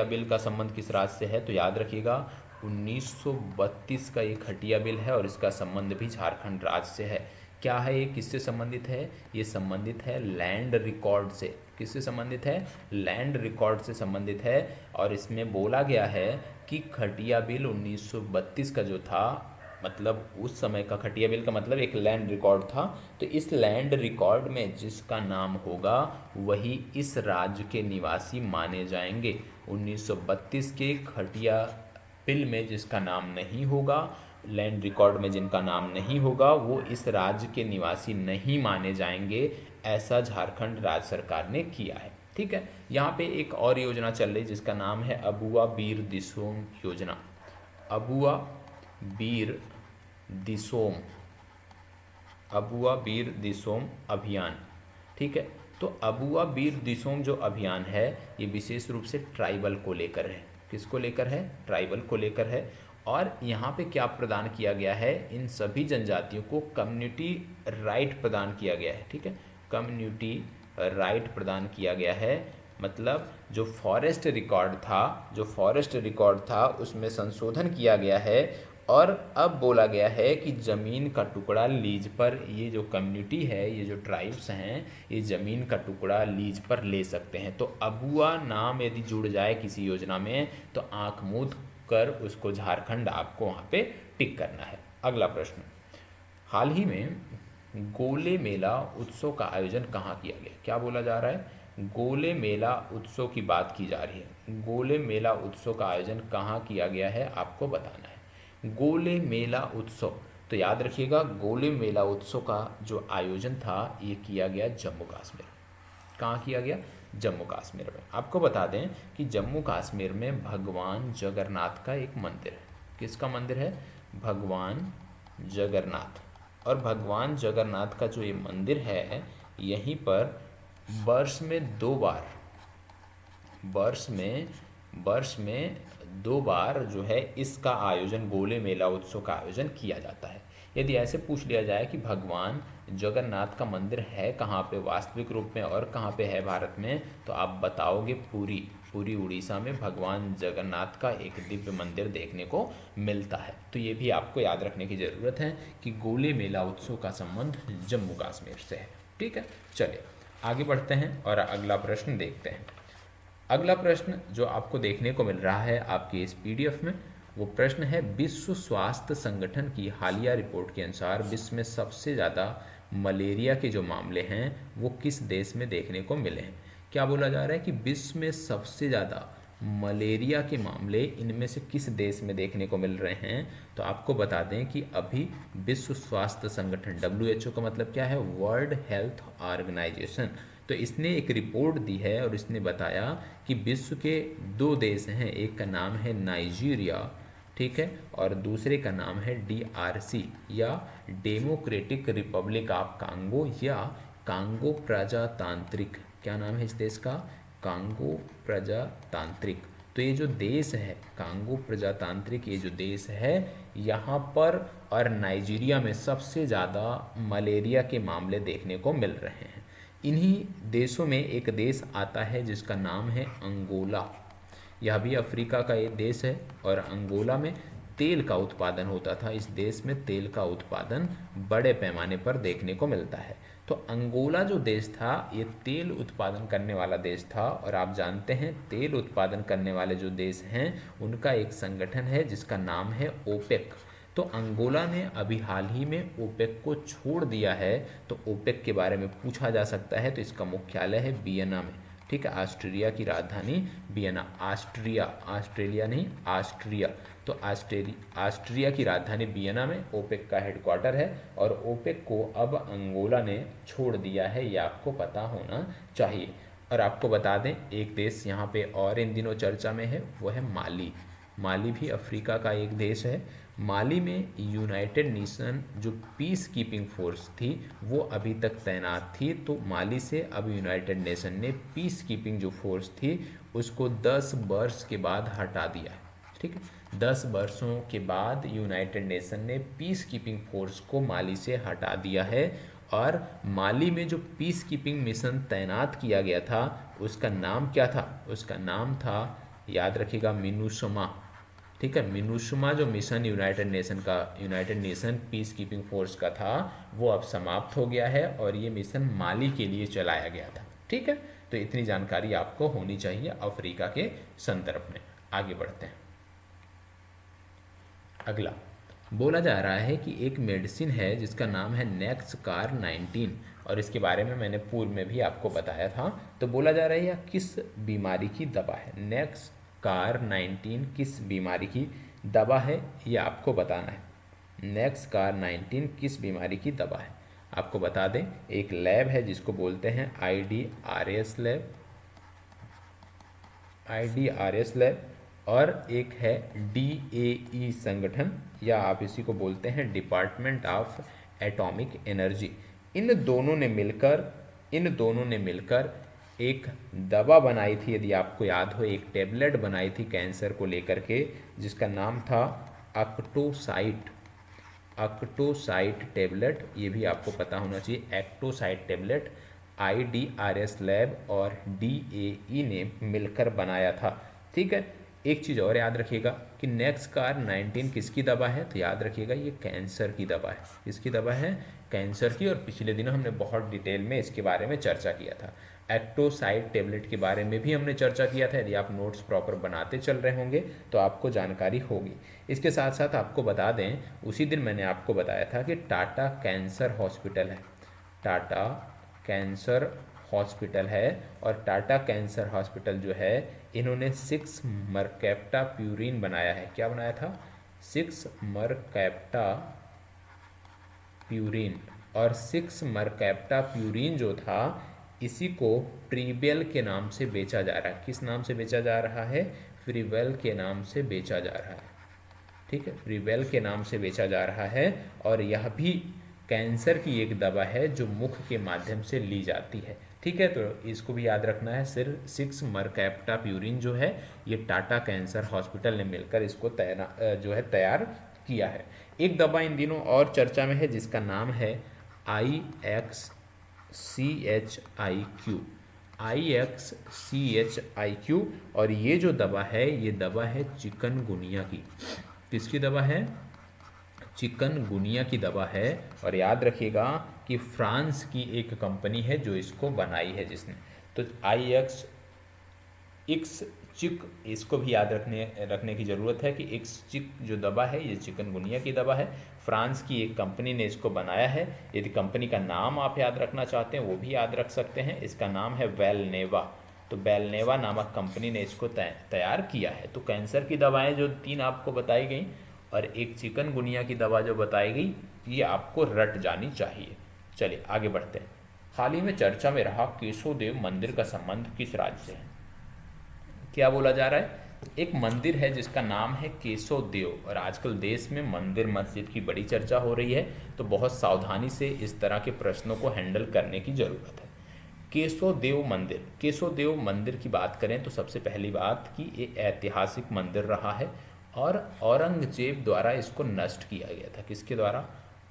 बिल का संबंध किस राज्य से है, तो याद रखिएगा 1932 का ये खटिया बिल है और इसका संबंध भी झारखंड राज्य से है। क्या है ये? किससे संबंधित है? ये संबंधित है लैंड रिकॉर्ड से। किससे संबंधित है? लैंड रिकॉर्ड से संबंधित है। और इसमें बोला गया है कि खटिया बिल 1932 का जो था, मतलब उस समय का खटिया बिल का मतलब एक लैंड रिकॉर्ड था, तो इस लैंड रिकॉर्ड में जिसका नाम होगा वही इस राज्य के निवासी माने जाएंगे। 1932 के खटिया बिल में जिसका नाम नहीं होगा, लैंड रिकॉर्ड में जिनका नाम नहीं होगा, वो इस राज्य के निवासी नहीं माने जाएंगे। ऐसा झारखंड राज्य सरकार ने किया है। ठीक है। यहाँ पे एक और योजना चल रही जिसका नाम है अबुआ बीर दिसोम योजना। अबुआ बीर दिसोम, अबुआ बीर दिसोम अभियान। ठीक है। तो अबुआ बीर दिसोम जो अभियान है, ये विशेष रूप से ट्राइबल को लेकर है। किसको लेकर है? ट्राइबल को लेकर है। और यहाँ पे क्या प्रदान किया गया है? इन सभी जनजातियों को कम्युनिटी राइट प्रदान किया गया है। ठीक है। कम्युनिटी राइट प्रदान किया गया है। मतलब जो फॉरेस्ट रिकॉर्ड था उसमें संशोधन किया गया है। और अब बोला गया है कि ज़मीन का टुकड़ा लीज पर, ये जो कम्युनिटी है, ये जो ट्राइब्स हैं, ये ज़मीन का टुकड़ा लीज पर ले सकते हैं। तो अबुआ नाम यदि जुड़ जाए किसी योजना में तो आंख मूंद कर उसको झारखंड आपको वहाँ पे टिक करना है। अगला प्रश्न, हाल ही में गोले मेला उत्सव का आयोजन कहाँ किया गया? क्या बोला जा रहा है? गोले मेला उत्सव की बात की जा रही है। गोले मेला उत्सव का आयोजन कहाँ किया गया है आपको बताना है। गोले मेला उत्सव, तो याद रखिएगा गोले मेला उत्सव का जो आयोजन था ये किया गया जम्मू कश्मीर। कहाँ किया गया? जम्मू कश्मीर में। आपको बता दें कि जम्मू कश्मीर में भगवान जगन्नाथ का एक मंदिर है। किसका मंदिर है? भगवान जगन्नाथ। और भगवान जगन्नाथ का जो ये मंदिर है, यहीं पर वर्ष में 2 बार जो है इसका आयोजन, गोले मेला उत्सव का आयोजन किया जाता है। यदि ऐसे पूछ लिया जाए कि भगवान जगन्नाथ का मंदिर है कहाँ पे वास्तविक रूप में और कहाँ पे है भारत में, तो आप बताओगे पूरी उड़ीसा में भगवान जगन्नाथ का एक दिव्य मंदिर देखने को मिलता है। तो ये भी आपको याद रखने की ज़रूरत है कि गोले मेला उत्सव का संबंध जम्मू कश्मीर से है। ठीक है। चलिए आगे बढ़ते हैं और अगला प्रश्न देखते हैं। अगला प्रश्न जो आपको देखने को मिल रहा है आपकी इस पीडीएफ में, वो प्रश्न है विश्व स्वास्थ्य संगठन की हालिया रिपोर्ट के अनुसार विश्व में सबसे ज़्यादा मलेरिया के जो मामले हैं वो किस देश में देखने को मिले हैं? क्या बोला जा रहा है कि विश्व में सबसे ज़्यादा मलेरिया के मामले इनमें से किस देश में देखने को मिल रहे हैं? तो आपको बता दें कि अभी विश्व स्वास्थ्य संगठन WHO का मतलब क्या है? World Health Organization. तो इसने एक रिपोर्ट दी है और इसने बताया कि विश्व के 2 देश हैं, एक का नाम है नाइजीरिया ठीक है, और दूसरे का नाम है DRC या डेमोक्रेटिक रिपब्लिक ऑफ कांगो या कांगो प्रजातांत्रिक, क्या नाम है इस देश का, कांगो प्रजातांत्रिक। तो ये जो देश है कांगो प्रजातांत्रिक, ये जो देश है यहाँ पर और नाइजीरिया में सबसे ज़्यादा मलेरिया के मामले देखने को मिल रहे हैं। इन्हीं देशों में एक देश आता है जिसका नाम है अंगोला। यह भी अफ्रीका का एक देश है और अंगोला में तेल का उत्पादन होता था। इस देश में तेल का उत्पादन बड़े पैमाने पर देखने को मिलता है। तो अंगोला जो देश था ये तेल उत्पादन करने वाला देश था, और आप जानते हैं तेल उत्पादन करने वाले जो देश हैं उनका एक संगठन है जिसका नाम है ओपेक। तो अंगोला ने अभी हाल ही में ओपेक को छोड़ दिया है। तो ओपेक के बारे में पूछा जा सकता है, तो इसका मुख्यालय है वियना में, ठीक है, ऑस्ट्रिया की राजधानी वियना, ऑस्ट्रेलिया नहीं, ऑस्ट्रिया। तो ऑस्ट्रिया की राजधानी वियना में ओपेक का हेडक्वार्टर है, और ओपेक को अब अंगोला ने छोड़ दिया है, ये आपको पता होना चाहिए। और आपको बता दें एक देश यहाँ पे और इन दिनों चर्चा में है, वो है माली। माली भी अफ्रीका का एक देश है। माली में यूनाइटेड नेशन जो पीस कीपिंग फोर्स थी वो अभी तक तैनात थी। तो माली से अब यूनाइटेड नेशन ने पीस कीपिंग जो फोर्स थी उसको 10 वर्ष के बाद हटा दिया है, ठीक है। 10 वर्षों के बाद यूनाइटेड नेशन ने पीस कीपिंग फोर्स को माली से हटा दिया है, और माली में जो पीस कीपिंग मिशन तैनात किया गया था उसका नाम क्या था, उसका नाम था, याद रखिएगा, मिनुसमा, ठीक है। मिनुसमा जो mission United nation peace keeping force का था वो अब समाप्त हो गया है, और ये मिशन माली के लिए चलाया गया था, ठीक है। तो इतनी जानकारी आपको होनी चाहिए अफ्रीका के संदर्भ में। आगे बढ़ते हैं। अगला बोला जा रहा है कि एक मेडिसिन है जिसका नाम है नेक्सकार 19, और इसके बारे में मैंने पूर्व में भी आपको बताया था। तो बोला जा रहा है यह किस बीमारी की दवा है, नेक्सकार 19 किस बीमारी की दवा है, ये आपको बताना है। नेक्सकार 19 किस बीमारी की दवा है, आपको बता दें एक लैब है जिसको बोलते हैं IDRS लैब, और एक है DAE संगठन, या आप इसी को बोलते हैं डिपार्टमेंट ऑफ एटॉमिक एनर्जी। इन दोनों ने मिलकर एक दवा बनाई थी, यदि आपको याद हो, एक टेबलेट बनाई थी कैंसर को लेकर के जिसका नाम था एक्टोसाइट टेबलेट। ये भी आपको पता होना चाहिए, एक्टोसाइट टेबलेट IDRS लैब और DAE ने मिलकर बनाया था, ठीक है। एक चीज़ और याद रखिएगा कि नेक्सकार 19 किसकी दवा है, तो याद रखिएगा ये कैंसर की दवा है। किसकी दवा है, कैंसर की, और पिछले दिनों हमने बहुत डिटेल में इसके बारे में चर्चा किया था। एक्टोसाइड टेबलेट के बारे में भी हमने चर्चा किया था। यदि आप नोट्स प्रॉपर बनाते चल रहे होंगे तो आपको जानकारी होगी। इसके साथ साथ आपको बता दें, उसी दिन मैंने आपको बताया था कि टाटा कैंसर हॉस्पिटल है, टाटा कैंसर हॉस्पिटल है, और टाटा कैंसर हॉस्पिटल जो है इन्होंने 6 मरकैप्टा प्यूरिन बनाया है। क्या बनाया था, 6 मरकैप्टा प्यूरिन, और 6 मरकैप्टा प्यूरिन जो था इसी को प्रीवेल के नाम से बेचा जा रहा है। किस नाम से बेचा जा रहा है, प्रीवेल के नाम से बेचा जा रहा है, ठीक है, प्रीवेल के नाम से बेचा जा रहा है। और यह भी कैंसर की एक दवा है जो मुख के माध्यम से ली जाती है, ठीक है। तो इसको भी याद रखना है। सिर्फ 6 मरकैप्टा प्यूरिन जो है ये टाटा कैंसर हॉस्पिटल ने मिलकर इसको तैयार किया है। एक दवा इन दिनों और चर्चा में है जिसका नाम है IXCHIQ, और ये जो दवा है ये दवा है चिकनगुनिया की। किसकी दवा है, चिकनगुनिया की दवा है। और याद रखिएगा कि फ्रांस की एक कंपनी है जो इसको बनाई है जिसने, तो चिक, इसको भी याद रखने की ज़रूरत है कि चिक जो दवा है ये चिकनगुनिया की दवा है। फ्रांस की एक कंपनी ने इसको बनाया है। यदि कंपनी का नाम आप याद रखना चाहते हैं वो भी याद रख सकते हैं। इसका नाम है वेलनेवा। तो वेलनेवा नामक कंपनी ने इसको तैयार किया है। तो कैंसर की दवाएं जो 3 आपको बताई गई और एक चिकनगुनिया की दवा जो बताई गई, ये आपको रट जानी चाहिए। चलिए आगे बढ़ते हैं। हाल ही में चर्चा में रहा केशव देव मंदिर का संबंध किस राज्य से है। क्या बोला जा रहा है, एक मंदिर है जिसका नाम है केशव देव, और आजकल देश में मंदिर मस्जिद की बड़ी चर्चा हो रही है, तो बहुत सावधानी से इस तरह के प्रश्नों को हैंडल करने की ज़रूरत है। केशव देव मंदिर, केशव देव मंदिर की बात करें तो सबसे पहली बात कि ये ऐतिहासिक मंदिर रहा है और औरंगजेब द्वारा इसको नष्ट किया गया था। किसके द्वारा?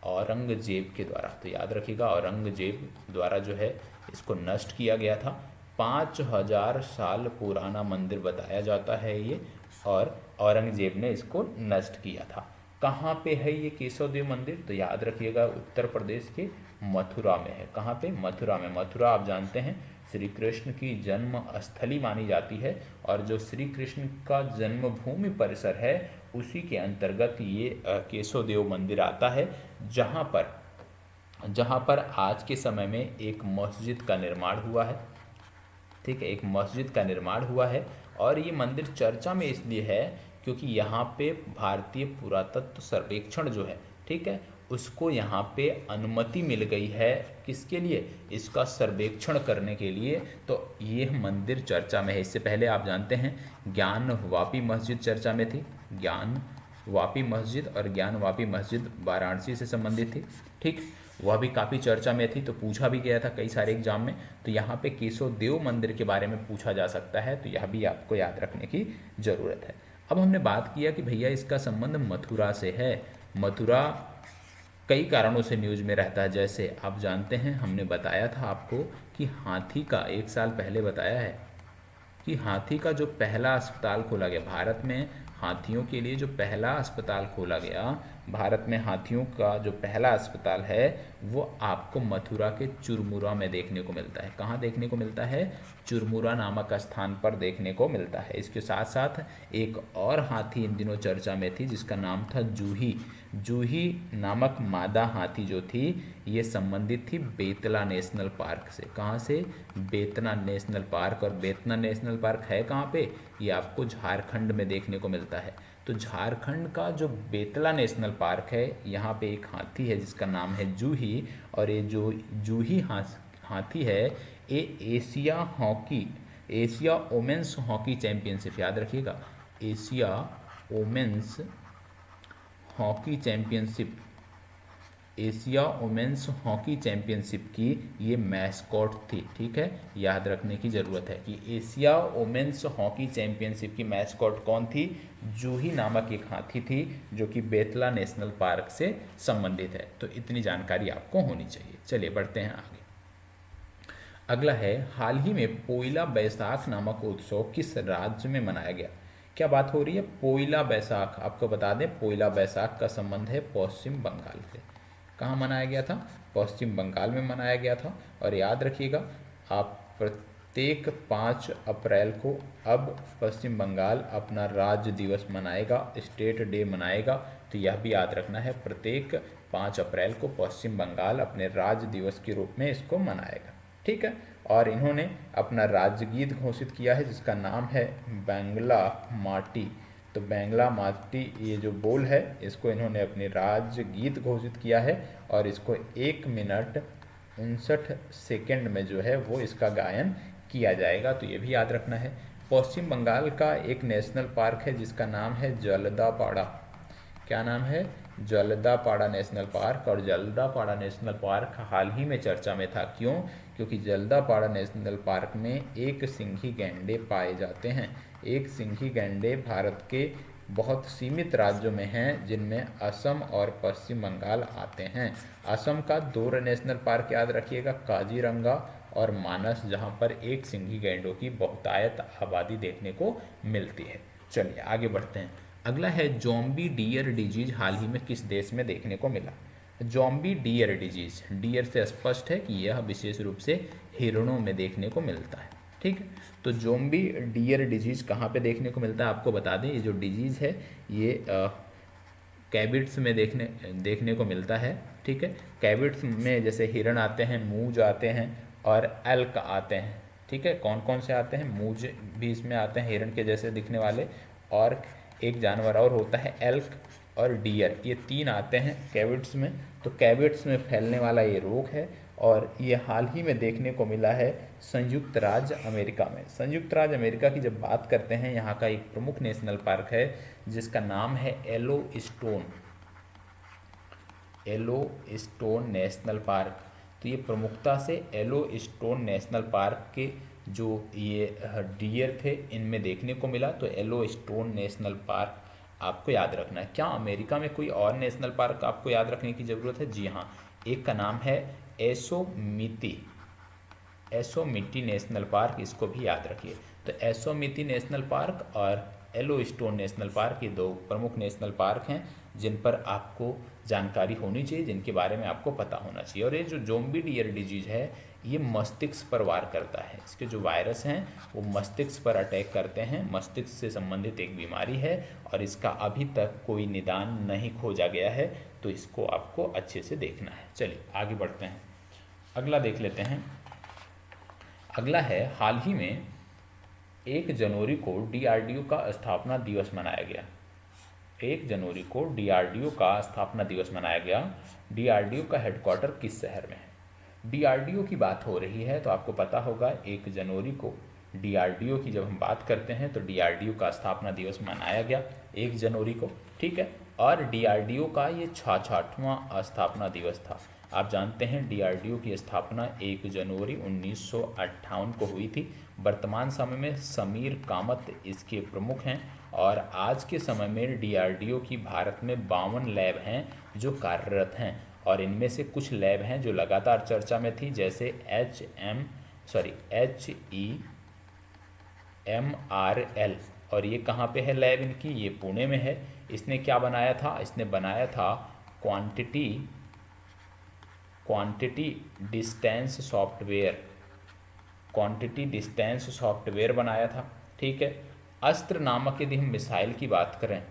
औरंगजेब के द्वारा। तो याद रखिएगा, औरंगजेब द्वारा जो है इसको नष्ट किया गया था। 5000 साल पुराना मंदिर बताया जाता है ये, और औरंगजेब ने इसको नष्ट किया था। कहाँ पे है ये केशव देव मंदिर? तो याद रखिएगा, उत्तर प्रदेश के मथुरा में है। कहाँ पे? मथुरा में। मथुरा आप जानते हैं श्री कृष्ण की जन्म स्थली मानी जाती है, और जो श्री कृष्ण का जन्मभूमि परिसर है उसी के अंतर्गत ये केशव देव मंदिर आता है, जहाँ पर आज के समय में एक मस्जिद का निर्माण हुआ है। ठीक है, एक मस्जिद का निर्माण हुआ है, और ये मंदिर चर्चा में इसलिए है क्योंकि यहाँ पे भारतीय पुरातत्व सर्वेक्षण जो है, ठीक है, उसको यहाँ पे अनुमति मिल गई है। किसके लिए? इसका सर्वेक्षण करने के लिए। तो ये मंदिर चर्चा में है। इससे पहले आप जानते हैं ज्ञान वापी मस्जिद चर्चा में थी। ज्ञान वापी मस्जिद, और ज्ञान वापी मस्जिद वाराणसी से संबंधित थी। ठीक, वह भी काफ़ी चर्चा में थी, तो पूछा भी गया था कई सारे एग्जाम में। तो यहाँ पे केशव देव मंदिर के बारे में पूछा जा सकता है, तो यह भी आपको याद रखने की ज़रूरत है। अब हमने बात किया कि भैया इसका संबंध मथुरा से है। मथुरा कई कारणों से न्यूज़ में रहता है। जैसे आप जानते हैं, हमने बताया था आपको कि हाथी का, 1 साल पहले बताया है कि हाथी का जो पहला अस्पताल खोला गया भारत में, हाथियों के लिए जो पहला अस्पताल खोला गया भारत में, हाथियों का जो पहला अस्पताल है वो आपको मथुरा के चुरमुरा में देखने को मिलता है। कहाँ देखने को मिलता है? चुरमुरा नामक स्थान पर देखने को मिलता है। इसके साथ साथ एक और हाथी इन दिनों चर्चा में थी जिसका नाम था जूही। जूही नामक मादा हाथी जो थी ये संबंधित थी बेतला नेशनल पार्क से। कहाँ से? Betana national park. और बेतना नेशनल पार्क है कहाँ पे? ये आपको झारखंड में देखने को मिलता है। तो झारखंड का जो बेतला नेशनल पार्क है, यहाँ पे एक हाथी है जिसका नाम है जूही, और ये जो जूही हाथी है ये एशिया वोमेंस हॉकी चैंपियनशिप, याद रखिएगा, Asia women's hockey championship, Asia women's hockey championship की ये मैस्कॉट थी। ठीक है, याद रखने की ज़रूरत है कि एशिया वुमेन्स हॉकी चैंपियनशिप की मैस्कॉट कौन थी? जूही नामक एक हाथी थी जो कि बेतला नेशनल पार्क से संबंधित है। तो इतनी जानकारी आपको होनी चाहिए। चलिए बढ़ते हैं आगे। अगला है, हाल ही में पोइला बैसाख नामक उत्सव किस राज्य में मनाया गया? क्या बात हो रही है? पोइला बैसाख। आपको बता दें, पोइला बैसाख का संबंध है पश्चिम बंगाल से। कहाँ मनाया गया था? पश्चिम बंगाल में मनाया गया था। और याद रखिएगा, आप प्रत्येक 5 अप्रैल को अब पश्चिम बंगाल अपना राज्य दिवस मनाएगा, स्टेट डे मनाएगा। तो यह भी याद रखना है, प्रत्येक 5 अप्रैल को पश्चिम बंगाल अपने राज्य दिवस के रूप में इसको मनाएगा। ठीक है, और इन्होंने अपना राज्य गीत घोषित किया है जिसका नाम है बैंगला माटी। तो बैंगला माटी, ये जो बोल है, इसको इन्होंने अपने राज्य गीत घोषित किया है, और इसको 1 मिनट 59 सेकेंड में जो है वो इसका गायन किया जाएगा। तो ये भी याद रखना है। पश्चिम बंगाल का एक नेशनल पार्क है जिसका नाम है जलदापाड़ा। क्या नाम है? Jaldapara national park. और जलदापाड़ा नेशनल पार्क हाल ही में चर्चा में था। क्यों? क्योंकि जलदापाड़ा नेशनल पार्क में एक सिंघी गैंडे पाए जाते हैं। एक सिंघी गैंडे भारत के बहुत सीमित राज्यों में हैं, जिनमें असम और पश्चिम बंगाल आते हैं। असम का 2 नेशनल पार्क याद रखिएगा, काजीरंगा और मानस, जहां पर एक सिंघी गैंडों की बहुतायत आबादी देखने को मिलती है। चलिए आगे बढ़ते हैं। अगला है, ज़ॉम्बी डियर डिजीज हाल ही में किस देश में देखने को मिला? ज़ॉम्बी डियर डिजीज, डियर से स्पष्ट है कि यह विशेष रूप से हिरणों में देखने को मिलता है। ठीक है, तो ज़ॉम्बी डियर डिजीज कहाँ पे देखने को मिलता है? आपको बता दें, ये जो डिजीज़ है ये कैबिट्स में देखने को मिलता है। ठीक है, कैबिट्स में जैसे हिरण आते हैं, मूज आते हैं और एल्क आते हैं। ठीक है, कौन कौन से आते हैं? मूज भी इसमें आते हैं, हिरण के जैसे दिखने वाले, और एक जानवर और होता है एल्क और डियर, ये 3 आते हैं कैबिट्स में। तो कैबिट्स में फैलने वाला ये रोग है, और ये हाल ही में देखने को मिला है संयुक्त राज्य अमेरिका में। संयुक्त राज्य अमेरिका की जब बात करते हैं, यहाँ का एक प्रमुख नेशनल पार्क है जिसका नाम है येलोस्टोन नेशनल पार्क। तो ये प्रमुखता से येलोस्टोन नेशनल पार्क के जो ये डियर थे इनमें देखने को मिला। तो येलोस्टोन नेशनल पार्क आपको याद रखना है। क्या अमेरिका में कोई और नेशनल पार्क आपको याद रखने की ज़रूरत है? जी हाँ, एक का नाम है एसोमिटी नेशनल पार्क, इसको भी याद रखिए। तो एसोमिटी नेशनल पार्क और येलोस्टोन नेशनल पार्क ये दो प्रमुख नेशनल पार्क हैं जिन पर आपको जानकारी होनी चाहिए, जिनके बारे में आपको पता होना चाहिए। और ये जो ज़ोंबी डियर डिजीज़ है ये मस्तिष्क पर वार करता है। इसके जो वायरस हैं वो मस्तिष्क पर अटैक करते हैं। मस्तिष्क से संबंधित एक बीमारी है और इसका अभी तक कोई निदान नहीं खोजा गया है, तो इसको आपको अच्छे से देखना है। चलिए आगे बढ़ते हैं, अगला देख लेते हैं। अगला है, हाल ही में 1 जनवरी को DRDO का स्थापना दिवस मनाया गया। 1 जनवरी को DRDO का स्थापना दिवस मनाया गया। DRDO का हेडक्वार्टर किस शहर में है? DRDO की बात हो रही है तो आपको पता होगा 1 जनवरी को DRDO की जब हम बात करते हैं तो DRDO का स्थापना दिवस मनाया गया 1 जनवरी को, ठीक है। और DRDO का ये 66वां स्थापना दिवस था। आप जानते हैं DRDO की स्थापना 1 जनवरी 1958 को हुई थी। वर्तमान समय में समीर कामत इसके प्रमुख हैं और आज के समय में DRDO की भारत में 52 लैब हैं जो कार्यरत हैं और इनमें से कुछ लैब हैं जो लगातार चर्चा में थी, जैसे HEMRL। और ये कहाँ पे है लैब इनकी? ये पुणे में है। इसने क्या बनाया था? इसने बनाया था क्वांटिटी डिस्टेंस सॉफ्टवेयर बनाया था, ठीक है। अस्त्र नामक, यदि हम मिसाइल की बात करें,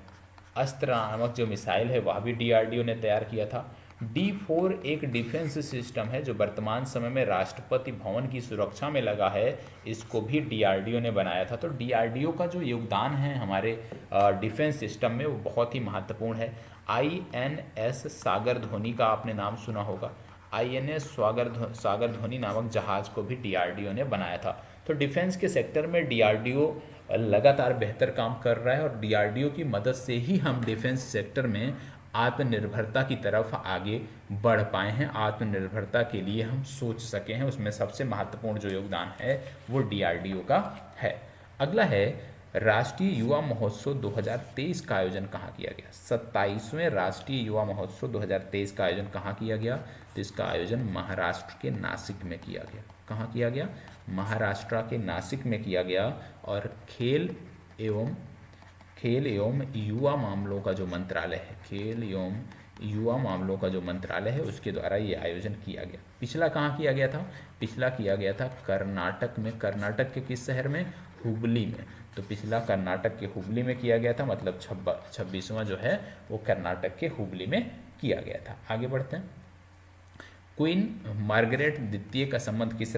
अस्त्र नामक जो मिसाइल है वह भी DRDO ने तैयार किया था। D4 एक डिफेंस सिस्टम है जो वर्तमान समय में राष्ट्रपति भवन की सुरक्षा में लगा है, इसको भी DRDO ने बनाया था। तो DRDO का जो योगदान है हमारे डिफेंस सिस्टम में वो बहुत ही महत्वपूर्ण है। INS सागर धोनी का आपने नाम सुना होगा। INS सागर धोनी नामक जहाज को भी DRDO ने बनाया था। तो डिफेंस के सेक्टर में DRDO लगातार बेहतर काम कर रहा है और DRDO की मदद से ही हम डिफेंस सेक्टर में आत्मनिर्भरता की तरफ आगे बढ़ पाए हैं, आत्मनिर्भरता के लिए हम सोच सके हैं। उसमें सबसे महत्वपूर्ण जो योगदान है वो DRDO का है। अगला है, राष्ट्रीय युवा महोत्सव 2023 का आयोजन कहाँ किया गया? 27वें राष्ट्रीय युवा महोत्सव 2023 का आयोजन कहाँ किया गया? तो इसका आयोजन महाराष्ट्र के नासिक में किया गया। कहाँ किया गया? महाराष्ट्र के नासिक में किया गया। और खेल एवं युवा मामलों का जो मंत्रालय है, खेल एवं युवा मामलों का जो मंत्रालय है उसके द्वारा ये आयोजन किया गया। पिछला कहाँ किया गया था? पिछला किया गया था कर्नाटक में। कर्नाटक के किस शहर में? हुबली में। तो पिछला कर्नाटक के हुबली में किया गया था, मतलब 26वां जो है वो कर्नाटक के हुबली में किया गया था। आगे बढ़ते हैं। क्वीन मार्गरेट द्वितीय का संबंध किस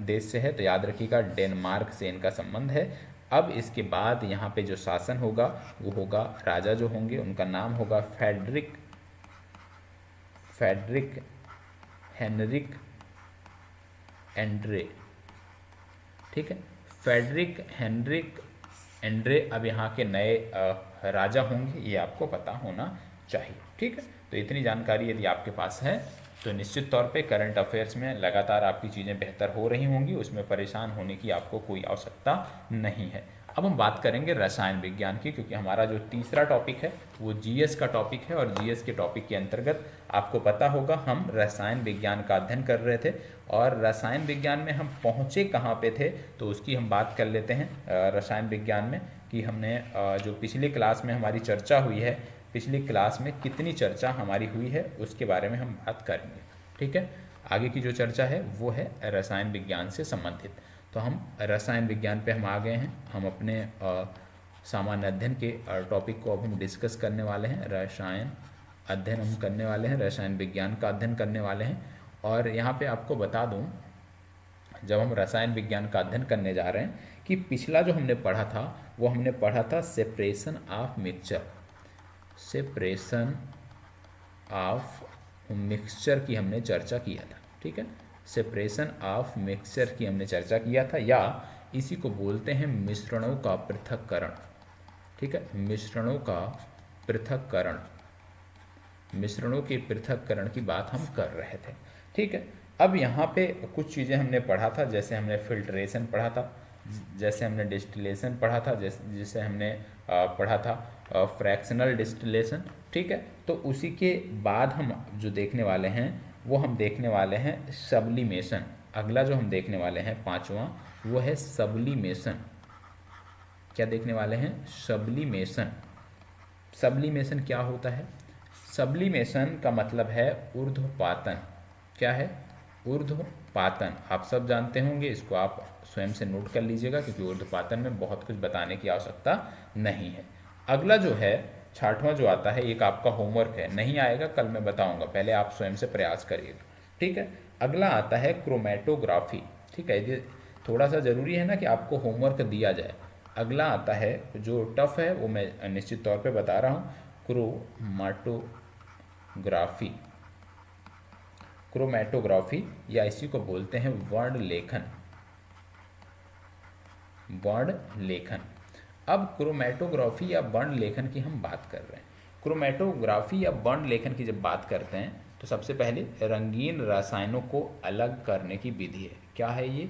देश से है? तो याद रखिएगा डेनमार्क से इनका संबंध है। अब इसके बाद यहाँ पे जो शासन होगा वो होगा, राजा जो होंगे उनका नाम होगा फ्रेडरिक हेनरिक एंड्रे, ठीक है। फ्रेडरिक हेनरिक एंड्रे अब यहाँ के नए राजा होंगे, ये आपको पता होना चाहिए, ठीक है। तो इतनी जानकारी यदि आपके पास है तो निश्चित तौर पे करंट अफेयर्स में लगातार आपकी चीज़ें बेहतर हो रही होंगी, उसमें परेशान होने की आपको कोई आवश्यकता नहीं है। अब हम बात करेंगे रसायन विज्ञान की, क्योंकि हमारा जो तीसरा टॉपिक है वो GS का टॉपिक है और GS के टॉपिक के अंतर्गत आपको पता होगा हम रसायन विज्ञान का अध्ययन कर रहे थे और रसायन विज्ञान में हम पहुँचे कहाँ पे थे तो उसकी हम बात कर लेते हैं। रसायन विज्ञान में कि हमने जो पिछली क्लास में हमारी चर्चा हुई है, पिछली क्लास में कितनी चर्चा हमारी हुई है उसके बारे में हम बात करेंगे, ठीक है। आगे की जो चर्चा है वो है रसायन विज्ञान से संबंधित। तो हम रसायन विज्ञान पे हम आ गए हैं। हम अपने सामान्य अध्ययन के टॉपिक को अब हम डिस्कस करने वाले हैं। रसायन अध्ययन हम करने वाले हैं, रसायन विज्ञान का अध्ययन करने वाले हैं। और यहाँ पे आपको बता दूँ, जब हम रसायन विज्ञान का अध्ययन करने जा रहे हैं कि पिछला जो हमने पढ़ा था वो हमने पढ़ा था सेपरेशन ऑफ मिक्सचर की हमने चर्चा किया था, ठीक है। सेपरेशन ऑफ मिक्सचर की हमने चर्चा किया था, या इसी को बोलते हैं मिश्रणों का पृथक्करण, ठीक है, मिश्रणों का पृथक्करण, मिश्रणों के पृथक्करण की बात हम कर रहे थे, ठीक है। अब यहाँ पे कुछ चीज़ें हमने पढ़ा था, जैसे हमने फिल्ट्रेशन पढ़ा था, जैसे हमने डिस्टिलेशन पढ़ा था, जैसे हमने पढ़ा था फ्रैक्शनल डिस्टिलेशन, ठीक है। तो उसी के बाद हम जो देखने वाले हैं वो हम देखने वाले हैं सब्लिमेशन। अगला जो हम देखने वाले हैं पांचवा वो है सब्लिमेशन। क्या देखने वाले हैं? सब्लिमेशन। सब्लिमेशन क्या होता है? सब्लिमेशन का मतलब है ऊर्ध्वपातन। क्या है? ऊर्ध्वपातन। आप सब जानते होंगे, इसको आप स्वयं से नोट कर लीजिएगा, क्योंकि ऊर्ध्वपातन में बहुत कुछ बताने की आवश्यकता नहीं है। अगला जो है 6वां जो आता है, एक आपका होमवर्क है, नहीं आएगा कल मैं बताऊंगा, पहले आप स्वयं से प्रयास करिएगा, ठीक है। अगला आता है क्रोमेटोग्राफी, ठीक है। ये थोड़ा सा ज़रूरी है ना कि आपको होमवर्क दिया जाए। अगला आता है जो टफ है, वो मैं निश्चित तौर पे बता रहा हूँ, क्रोमेटोग्राफी। क्रोमेटोग्राफी या इसी को बोलते हैं वर्ण लेखन, वर्ण लेखन। अब क्रोमेटोग्राफी या वर्ण लेखन की हम बात कर रहे हैं। क्रोमेटोग्राफी या वर्ण लेखन की जब बात करते हैं तो सबसे पहले रंगीन रसायनों को अलग करने की विधि है। क्या है ये?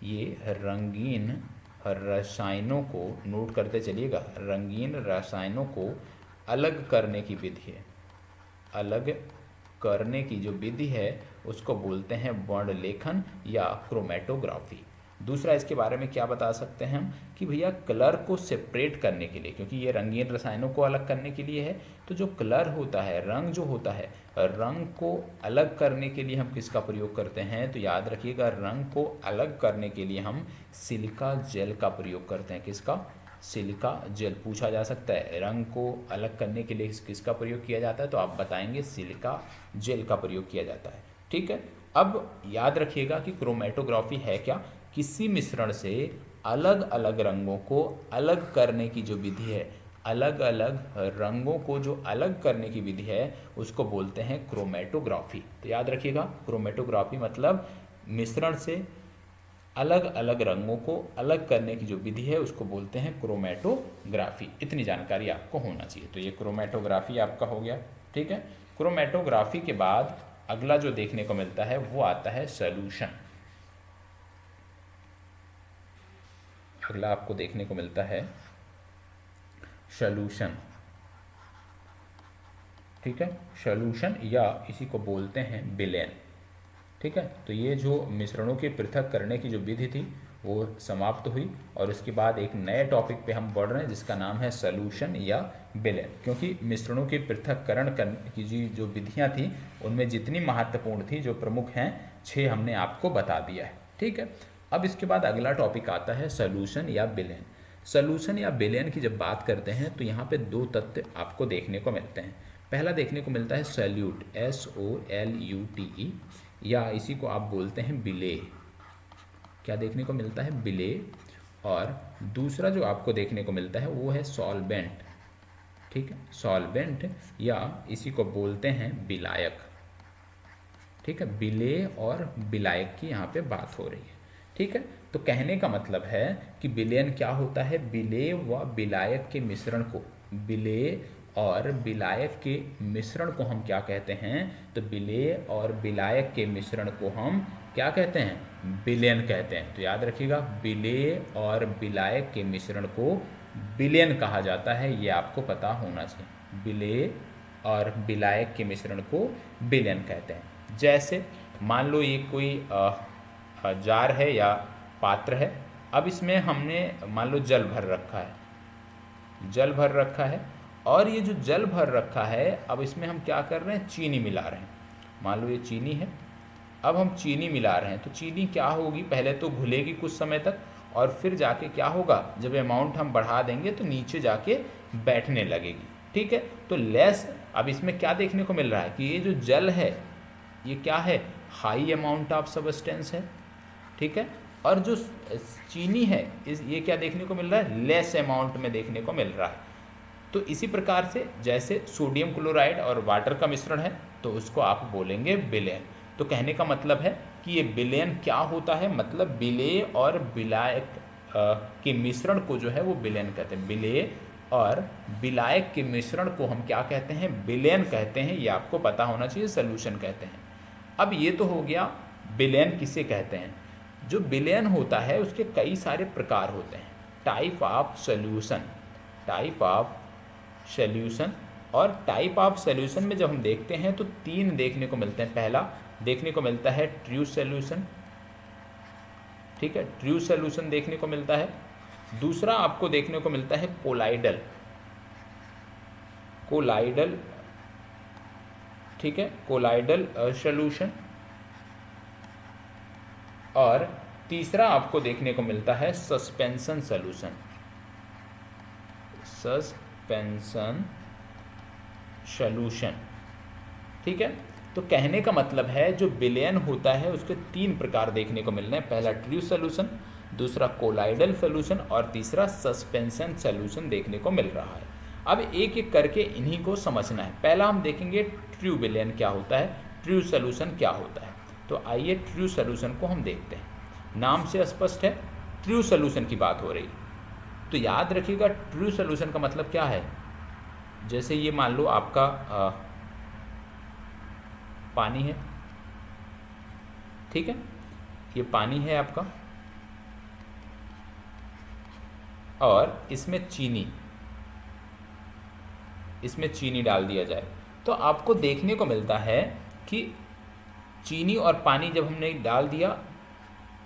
ये रंगीन रसायनों को, नोट करते चलिएगा, रंगीन रसायनों को अलग करने की विधि है। अलग करने की जो विधि है उसको बोलते हैं वर्ण लेखन या क्रोमेटोग्राफी। दूसरा इसके बारे में क्या बता सकते हैं हम कि भैया कलर को सेपरेट करने के लिए, क्योंकि ये रंगीन रसायनों को अलग करने के लिए है, तो जो कलर होता है, रंग जो होता है, रंग को अलग करने के लिए हम किसका प्रयोग करते हैं? तो याद रखिएगा, रंग को अलग करने के लिए हम सिलिका जेल का प्रयोग करते हैं। किसका? Silica gel. पूछा जा सकता है रंग को अलग करने के लिए किसका प्रयोग किया जाता है, तो आप बताएंगे सिलिका जेल का प्रयोग किया जाता है, ठीक है। अब याद रखिएगा कि क्रोमेटोग्राफी है क्या? किसी मिश्रण से अलग अलग रंगों को अलग करने की जो विधि है, अलग अलग रंगों को जो अलग करने की विधि है उसको बोलते हैं क्रोमेटोग्राफी। तो याद रखिएगा, क्रोमेटोग्राफी मतलब मिश्रण से अलग अलग रंगों को अलग करने की जो विधि है उसको बोलते हैं क्रोमेटोग्राफी। इतनी जानकारी आपको होना चाहिए। तो ये क्रोमेटोग्राफी आपका हो गया, ठीक है। क्रोमेटोग्राफी के बाद अगला जो देखने को मिलता है वो आता है सॉल्यूशन। अगला आपको देखने को मिलता है सॉल्यूशन, ठीक है। सॉल्यूशन या इसी को बोलते हैं विलयन, ठीक है। तो ये जो मिश्रणों के पृथक करने की जो विधि थी वो समाप्त हुई, और उसके बाद एक नए टॉपिक पे हम बढ़ रहे हैं जिसका नाम है सॉल्यूशन या विलयन। क्योंकि मिश्रणों के पृथक्करण की जो विधियां थी उनमें जितनी महत्वपूर्ण थी, जो प्रमुख हैं, 6 हमने आपको बता दिया है, ठीक है। अब इसके बाद अगला टॉपिक आता है सॉल्यूशन या विलयन। सॉल्यूशन या विलयन की जब बात करते हैं तो यहाँ पे 2 तथ्य आपको देखने को मिलते हैं। पहला देखने को मिलता है सॉल्यूट, SOLUTE, या इसी को आप बोलते हैं विलेय। क्या देखने को मिलता है? विलेय। और दूसरा जो आपको देखने को मिलता है वो है सॉल्वेंट, ठीक है, सॉल्वेंट, या इसी को बोलते हैं विलायक, ठीक है। विलेय और विलायक की यहाँ पे बात हो रही है, ठीक है। तो कहने का मतलब है कि विलयन क्या होता है? विलेय व विलायक के मिश्रण को, विलेय और विलायक के मिश्रण को हम क्या कहते हैं? तो विलेय और विलायक के मिश्रण को हम क्या कहते हैं? विलयन कहते हैं। तो याद रखिएगा, विलेय और विलायक के मिश्रण को विलयन कहा जाता है, ये आपको पता होना चाहिए। विलेय और विलायक के मिश्रण को विलयन कहते हैं। जैसे मान लो ये कोई जार है या पात्र है, अब इसमें हमने मान लो जल भर रखा है, जल भर रखा है, और ये जो जल भर रखा है अब इसमें हम क्या कर रहे हैं? चीनी मिला रहे हैं। मान लो ये चीनी है, अब हम चीनी मिला रहे हैं, तो चीनी क्या होगी? पहले तो घुलेगी कुछ समय तक, और फिर जाके क्या होगा? जब अमाउंट हम बढ़ा देंगे तो नीचे जाके बैठने लगेगी, ठीक है। तो लेस, अब इसमें क्या देखने को मिल रहा है कि ये जो जल है ये क्या है? हाई अमाउंट ऑफ सब्सटेंस है, ठीक है। और जो चीनी है ये क्या देखने को मिल रहा है? लेस अमाउंट में देखने को मिल रहा है। तो इसी प्रकार से जैसे सोडियम क्लोराइड और वाटर का मिश्रण है तो उसको आप बोलेंगे विलयन। तो कहने का मतलब है कि ये विलयन क्या होता है, मतलब विलेय और विलायक के मिश्रण को जो है वो विलयन कहते हैं। विलेय और विलायक के मिश्रण को हम क्या कहते हैं, विलयन कहते हैं। ये आपको पता होना चाहिए, सॉल्यूशन कहते हैं। अब ये तो हो गया विलयन किसे कहते हैं। जो विलयन होता है उसके कई सारे प्रकार होते हैं, type of solution, type of solution. और टाइप ऑफ सॉल्यूशन में जब हम देखते हैं तो 3 देखने को मिलते हैं। पहला देखने को मिलता है ट्रू सॉल्यूशन, ठीक है, ट्रू सॉल्यूशन देखने को मिलता है। दूसरा आपको देखने को मिलता है कोलाइडल, कोलाइडल, ठीक है, कोलाइडल सॉल्यूशन। और तीसरा आपको देखने को मिलता है सस्पेंशन सॉल्यूशन, सस्पेंशन सॉल्यूशन, ठीक है। तो कहने का मतलब है जो विलयन होता है उसके 3 प्रकार देखने को मिल रहे हैं। पहला ट्रू सॉल्यूशन, दूसरा कोलाइडल सॉल्यूशन और तीसरा सस्पेंशन सॉल्यूशन देखने को मिल रहा है। अब एक एक करके इन्हीं को समझना है। पहला हम देखेंगे ट्रू विलयन क्या होता है, ट्रू सॉल्यूशन क्या होता है। तो आइए ट्रू सॉल्यूशन को हम देखते हैं। नाम से स्पष्ट है ट्रू सॉल्यूशन की बात हो रही। तो याद रखिएगा ट्रू सॉल्यूशन का मतलब क्या है। जैसे ये मान लो आपका पानी है, ठीक है, ये पानी है आपका और इसमें चीनी डाल दिया जाए तो आपको देखने को मिलता है कि चीनी और पानी जब हमने डाल दिया,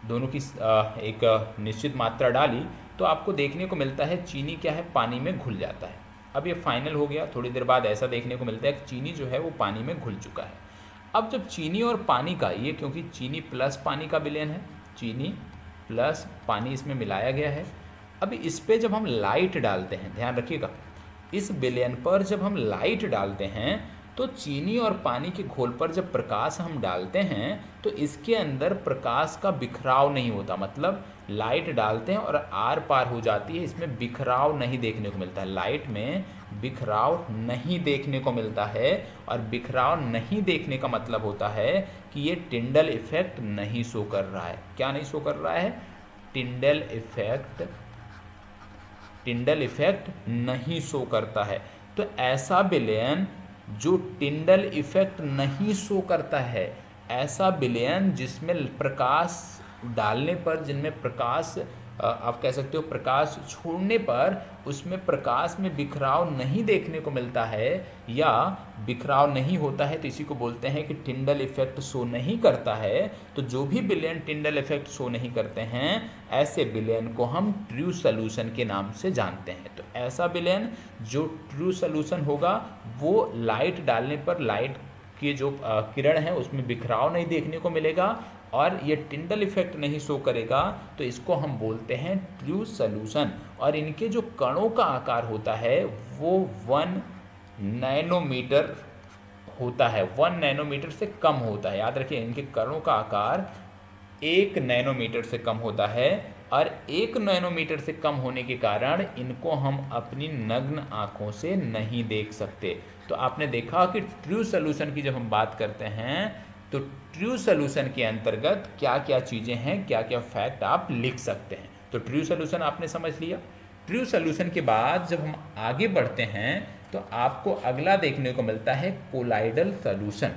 दोनों की एक निश्चित मात्रा डाली, तो आपको देखने को मिलता है चीनी क्या है, पानी में घुल जाता है। अब ये फाइनल हो गया। थोड़ी देर बाद ऐसा देखने को मिलता है कि चीनी जो है वो पानी में घुल चुका है। अब जब चीनी और पानी का, ये क्योंकि चीनी प्लस पानी का विलयन है, चीनी प्लस पानी इसमें मिलाया गया है। अब इस पे जब हम लाइट डालते हैं, ध्यान रखिएगा, इस विलयन पर जब हम लाइट डालते हैं तो चीनी और पानी के घोल पर जब प्रकाश हम डालते हैं तो इसके अंदर प्रकाश का बिखराव नहीं होता। मतलब लाइट डालते हैं और आर पार हो जाती है, इसमें बिखराव नहीं देखने को मिलता है। लाइट में बिखराव नहीं देखने को मिलता है। और बिखराव नहीं देखने का मतलब होता है कि ये टिंडल इफेक्ट नहीं शो कर रहा है। क्या नहीं शो कर रहा है, टिंडल इफेक्ट नहीं शो करता है। तो ऐसा विलयन जो टिंडल इफेक्ट नहीं शो करता है, ऐसा विलयन जिसमें प्रकाश डालने पर, जिनमें प्रकाश आप कह सकते हो प्रकाश छोड़ने पर उसमें प्रकाश में बिखराव नहीं देखने को मिलता है या बिखराव नहीं होता है, तो इसी को बोलते हैं कि टिंडल इफेक्ट शो नहीं करता है। तो जो भी विलयन टिंडल इफेक्ट शो नहीं करते हैं, ऐसे विलयन को हम ट्रू सॉल्यूशन के नाम से जानते हैं। तो ऐसा विलयन जो ट्रू सॉल्यूशन होगा वो लाइट डालने पर लाइट की जो किरण है उसमें बिखराव नहीं देखने को मिलेगा और ये टिंडल इफेक्ट नहीं शो करेगा, तो इसको हम बोलते हैं ट्रू सॉल्यूशन। और इनके जो कणों का आकार होता है वो 1 नैनोमीटर होता है, 1 नैनोमीटर से कम होता है। याद रखिए इनके कणों का आकार 1 नैनोमीटर से कम होता है। और 1 नैनोमीटर से कम होने के कारण इनको हम अपनी नग्न आंखों से नहीं देख सकते। तो आपने देखा कि ट्रू सॉल्यूशन की जब हम बात करते हैं तो ट्रू सॉल्यूशन के अंतर्गत क्या क्या चीज़ें हैं, क्या क्या फैक्ट आप लिख सकते हैं। तो ट्रू सॉल्यूशन आपने समझ लिया। ट्रू सॉल्यूशन के बाद जब हम आगे बढ़ते हैं तो आपको अगला देखने को मिलता है कोलाइडल सॉल्यूशन।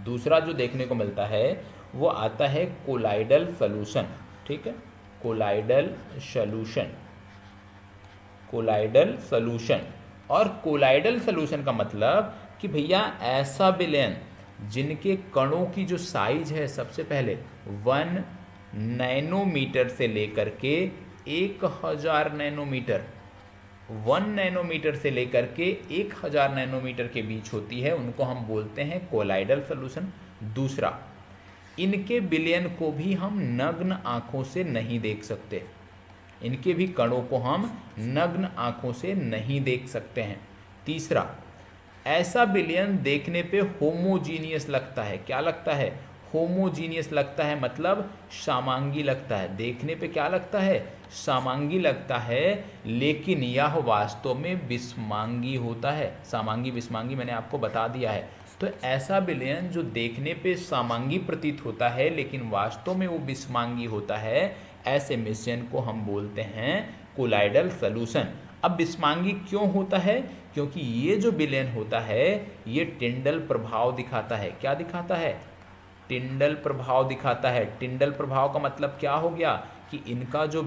दूसरा जो देखने को मिलता है वो आता है कोलाइडल सॉल्यूशन, ठीक है, कोलाइडल सॉल्यूशन, कोलाइडल सॉल्यूशन। और कोलाइडल सॉल्यूशन का मतलब कि भैया ऐसा विलयन जिनके कणों की जो साइज है सबसे पहले 1 नैनोमीटर से लेकर के 1000 नैनोमीटर, 1 नैनोमीटर से लेकर के 1000 नैनोमीटर के बीच होती है, उनको हम बोलते हैं कोलाइडल सॉल्यूशन। दूसरा, इनके विलयन को भी हम नग्न आंखों से नहीं देख सकते, इनके भी कणों को हम नग्न आंखों से नहीं देख सकते हैं। तीसरा, ऐसा विलयन देखने पे होमोजीनियस लगता है। क्या लगता है, होमोजीनियस लगता है, मतलब समांगी लगता है। देखने पे क्या लगता है, समांगी लगता है, लेकिन यह वास्तव में विषमांगी होता है। समांगी विषमांगी मैंने आपको बता दिया है। तो ऐसा विलयन जो देखने पे समांगी प्रतीत होता है लेकिन वास्तव में वो विषमांगी होता है, ऐसे मिश्रण को हम बोलते हैं कोलाइडल सॉल्यूशन। अब विषमांगी क्यों होता है? क्योंकि ये जो विलयन होता है ये टिंडल प्रभाव दिखाता है। क्या दिखाता है? टिंडल प्रभाव दिखाता है। टिंडल प्रभाव का मतलब क्या हो गया कि इनका जो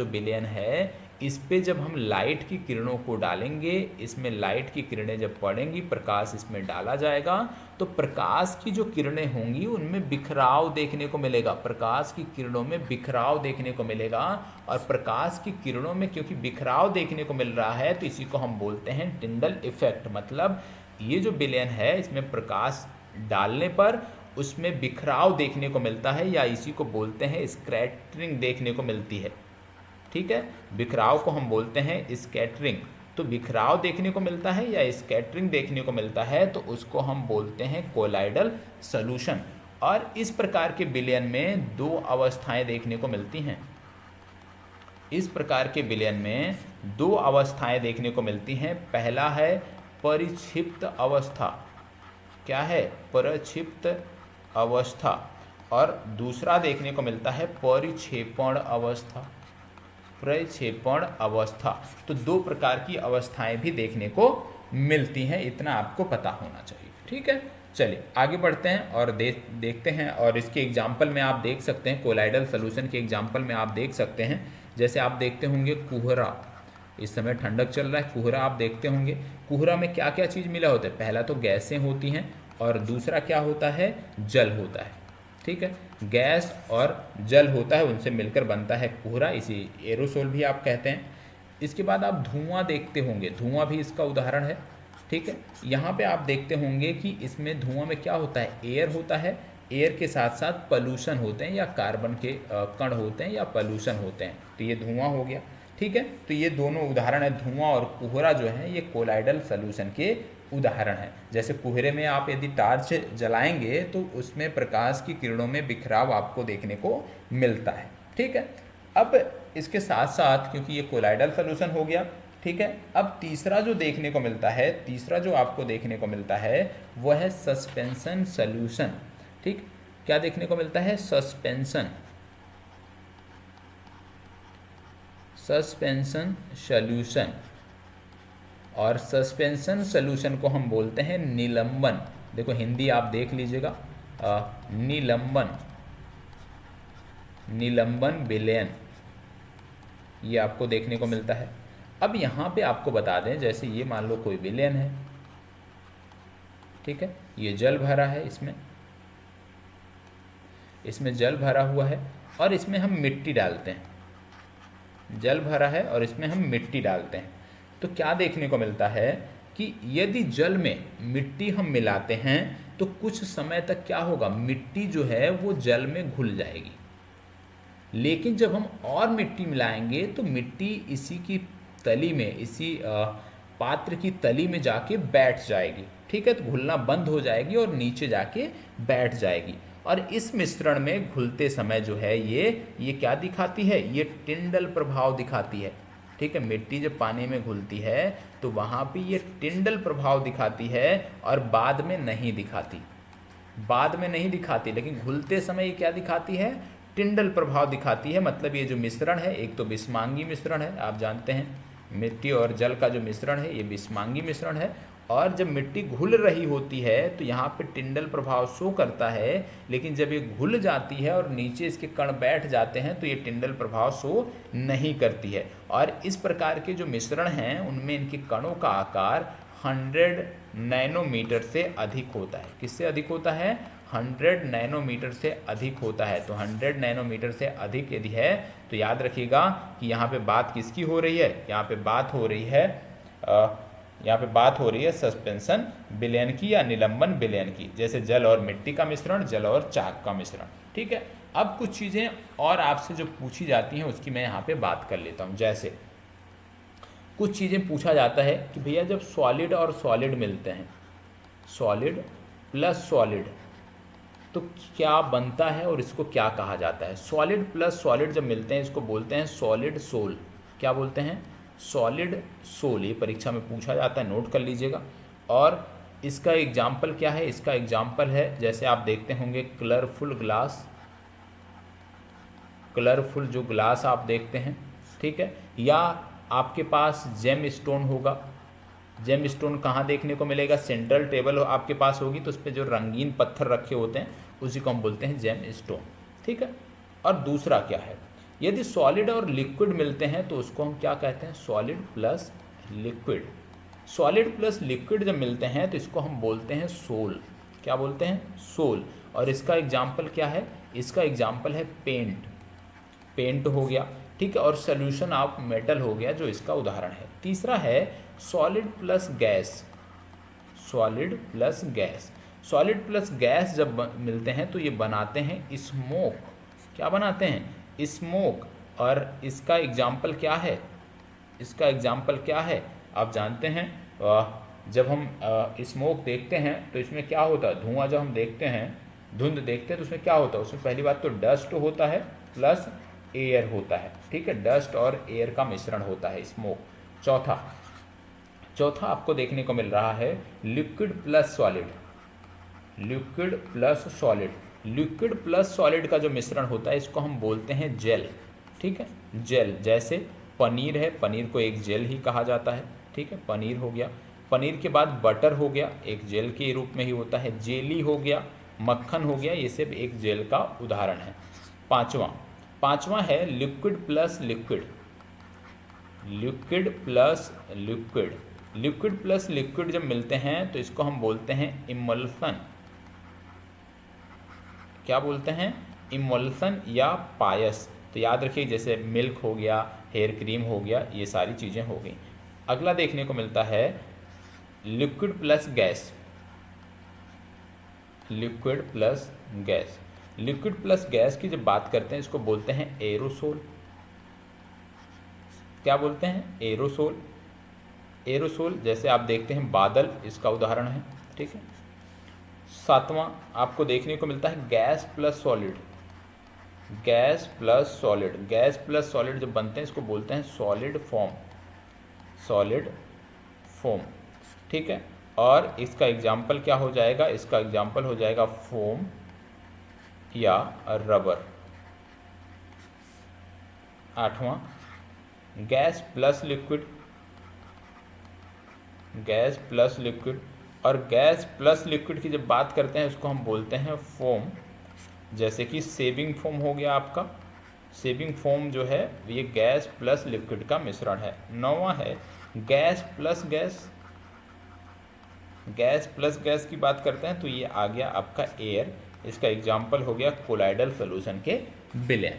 विलयन है इस पे जब हम लाइट की किरणों को डालेंगे, इसमें लाइट की किरणें जब पड़ेंगी, प्रकाश इसमें डाला जाएगा, तो प्रकाश की जो किरणें होंगी उनमें बिखराव देखने को मिलेगा। प्रकाश की किरणों में बिखराव देखने को मिलेगा, और प्रकाश की किरणों में क्योंकि बिखराव देखने को मिल रहा है तो इसी को हम बोलते हैं टिंडल इफेक्ट। मतलब ये जो विलयन है इसमें प्रकाश डालने पर उसमें बिखराव देखने को मिलता है, या इसी को बोलते हैं स्कैटरिंग देखने को मिलती है। ठीक है, बिखराव को हम बोलते हैं स्कैटरिंग। तो बिखराव देखने को मिलता है या स्कैटरिंग देखने को मिलता है तो उसको हम बोलते हैं कोलाइडल सॉल्यूशन। और इस प्रकार के विलयन में दो अवस्थाएं देखने को मिलती हैं। इस प्रकार के विलयन में दो अवस्थाएं देखने को मिलती हैं। पहला है परिक्षिप्त अवस्था। क्या है? परिक्षिप्त अवस्था। और दूसरा देखने को मिलता है परिक्षेपण अवस्था। प्रक्षेपण अवस्था। तो दो प्रकार की अवस्थाएं भी देखने को मिलती हैं, इतना आपको पता होना चाहिए। ठीक है, चलिए आगे बढ़ते हैं और देखते हैं। और इसके एग्जाम्पल में आप देख सकते हैं, कोलाइडल सॉल्यूशन के एग्जाम्पल में आप देख सकते हैं, जैसे आप देखते होंगे कोहरा। इस समय ठंडक चल रहा है, कोहरा आप देखते होंगे। कोहरा में क्या क्या चीज़ मिला होता है? पहला तो गैसें होती हैं और दूसरा क्या होता है? जल होता है। ठीक है, गैस और जल होता है, उनसे मिलकर बनता है कोहरा, इसी एरोसोल भी आप कहते हैं। इसके बाद आप धुआं देखते होंगे, धुआं भी इसका उदाहरण है। ठीक है, यहाँ पे आप देखते होंगे कि इसमें धुआं में क्या होता है? एयर होता है। एयर के साथ साथ पॉल्यूशन होते हैं, या कार्बन के कण होते हैं, या पॉल्यूशन होते हैं। तो ये धुआं हो गया। ठीक है, तो ये दोनों उदाहरण है, धुआं और कोहरा जो है ये कोलाइडल सॉल्यूशन के उदाहरण है। जैसे कोहरे में आप यदि टार्च जलाएंगे तो उसमें प्रकाश की किरणों में बिखराव आपको देखने को मिलता है। ठीक है, अब इसके साथ साथ क्योंकि ये कोलाइडल सॉल्यूशन हो गया, ठीक है, अब तीसरा जो देखने को मिलता है, तीसरा जो आपको देखने को मिलता है वह है सस्पेंशन सॉल्यूशन। ठीक, क्या देखने को मिलता है? Suspension solution. और सस्पेंशन सॉल्यूशन को हम बोलते हैं निलंबन। देखो हिंदी आप देख लीजिएगा, निलंबन विलयन, ये आपको देखने को मिलता है। अब यहाँ पे आपको बता दें, जैसे ये मान लो कोई विलयन है, ठीक है, ये जल भरा है, इसमें जल भरा हुआ है और इसमें हम मिट्टी डालते हैं। जल भरा है और इसमें हम मिट्टी डालते हैं, तो क्या देखने को मिलता है कि यदि जल में मिट्टी हम मिलाते हैं तो कुछ समय तक क्या होगा? मिट्टी जो है वो जल में घुल जाएगी। लेकिन जब हम और मिट्टी मिलाएंगे तो मिट्टी इसी की तली में, इसी पात्र की तली में जाके बैठ जाएगी। ठीक है, तो घुलना बंद हो जाएगी और नीचे जाके बैठ जाएगी। और इस मिश्रण में घुलते समय जो है ये क्या दिखाती है? ये टिंडल प्रभाव दिखाती है। ठीक है, मिट्टी जब पानी में घुलती है तो वहाँ पे ये टिंडल प्रभाव दिखाती है और बाद में नहीं दिखाती, लेकिन घुलते समय ये क्या दिखाती है? टिंडल प्रभाव दिखाती है। मतलब ये जो मिश्रण है, एक तो विषमांगी मिश्रण है, आप जानते हैं मिट्टी और जल का जो मिश्रण है ये विषमांगी मिश्रण है। और जब मिट्टी घुल रही होती है तो यहाँ पे टिंडल प्रभाव शो करता है, लेकिन जब ये घुल जाती है और नीचे इसके कण बैठ जाते हैं तो ये टिंडल प्रभाव शो नहीं करती है। और इस प्रकार के जो मिश्रण हैं उनमें इनके कणों का आकार 100 नैनोमीटर से अधिक होता है। किससे अधिक होता है? 100 नैनोमीटर से अधिक होता है। तो 100 नैनोमीटर से अधिक यदि है तो याद रखिएगा कि यहाँ पे बात किसकी हो रही है? यहाँ पे बात हो रही है सस्पेंशन विलयन की या निलंबन विलयन की, जैसे जल और मिट्टी का मिश्रण, जल और चाक का मिश्रण। ठीक है, अब कुछ चीज़ें और आपसे जो पूछी जाती हैं उसकी मैं यहाँ पे बात कर लेता हूँ। जैसे कुछ चीज़ें पूछा जाता है कि भैया जब सॉलिड और सॉलिड मिलते हैं, सॉलिड प्लस सॉलिड, तो क्या बनता है और इसको क्या कहा जाता है? सॉलिड प्लस सॉलिड जब मिलते हैं इसको बोलते हैं सॉलिड सोल। क्या बोलते हैं? Solid sol. ये परीक्षा में पूछा जाता है, नोट कर लीजिएगा। और इसका एग्जाम्पल क्या है? इसका एग्जाम्पल है, जैसे आप देखते होंगे कलरफुल ग्लास, कलरफुल जो ग्लास आप देखते हैं, ठीक है, या आपके पास जेम स्टोन होगा। जेम स्टोन कहाँ देखने को मिलेगा? सेंट्रल टेबल आपके पास होगी तो उस पर जो रंगीन पत्थर रखे होते हैं उसी को हम बोलते हैं जेम स्टोन, ठीक है। और दूसरा क्या है? यदि सॉलिड और लिक्विड मिलते हैं तो उसको हम क्या कहते हैं? Solid plus liquid. Solid plus liquid जब मिलते हैं तो इसको हम बोलते हैं सोल। क्या बोलते हैं? सोल। और इसका एग्जाम्पल क्या है? इसका एग्जाम्पल है पेंट। पेंट हो गया, ठीक है, और सोल्यूशन ऑफ मेटल हो गया जो इसका उदाहरण है। तीसरा है solid plus gas. Solid plus gas. Solid plus gas जब मिलते हैं तो ये बनाते हैं स्मोक। क्या बनाते हैं? स्मोक। और इसका एग्जाम्पल क्या है? इसका एग्जाम्पल क्या है? आप जानते हैं, जब हम स्मोक देखते हैं तो इसमें क्या होता है? धुआं जब हम देखते हैं, धुंध देखते हैं तो उसमें क्या होता है? उसमें पहली बात तो डस्ट होता है प्लस एयर होता है, ठीक है, डस्ट और एयर का मिश्रण होता है स्मोक। चौथा आपको देखने को मिल रहा है liquid plus solid. Liquid plus solid. Liquid plus solid का जो मिश्रण होता है इसको हम बोलते हैं जेल, ठीक है, जेल। जैसे पनीर है, पनीर को एक जेल ही कहा जाता है, ठीक है, पनीर हो गया। पनीर के बाद बटर हो गया, एक जेल के रूप में ही होता है। जेली हो गया, मक्खन हो गया, ये सब एक जेल का उदाहरण है। पांचवा है liquid plus liquid. Liquid plus liquid. Liquid plus liquid जब मिलते हैं तो इसको हम बोलते हैं इमल्सन। क्या बोलते हैं? इमल्सन या पायस। तो याद रखिए, जैसे मिल्क हो गया, हेयर क्रीम हो गया, ये सारी चीज़ें हो गई। अगला देखने को मिलता है liquid plus gas. Liquid plus gas. Liquid plus gas की जब बात करते हैं इसको बोलते हैं एरोसोल। क्या बोलते हैं? एरोसोल। एरोसोल जैसे आप देखते हैं बादल, इसका उदाहरण है, ठीक है। सातवां आपको देखने को मिलता है gas plus solid. Gas plus solid. Gas plus solid जब बनते हैं इसको बोलते हैं सॉलिड फॉर्म। सॉलिड फॉर्म, ठीक है। और इसका एग्जाम्पल क्या हो जाएगा? इसका एग्जाम्पल हो जाएगा फोम या रबर। आठवां gas plus liquid. Gas plus liquid. और गैस प्लस लिक्विड की जब बात करते हैं उसको हम बोलते हैं फोम। जैसे कि सेविंग फोम हो गया आपका। सेविंग फोम जो है ये गैस प्लस लिक्विड का मिश्रण है। नौवां है gas plus gas. Gas plus gas की बात करते हैं तो ये आ गया आपका एयर। इसका एग्जाम्पल हो गया कोलाइडल सोल्यूशन के विलय।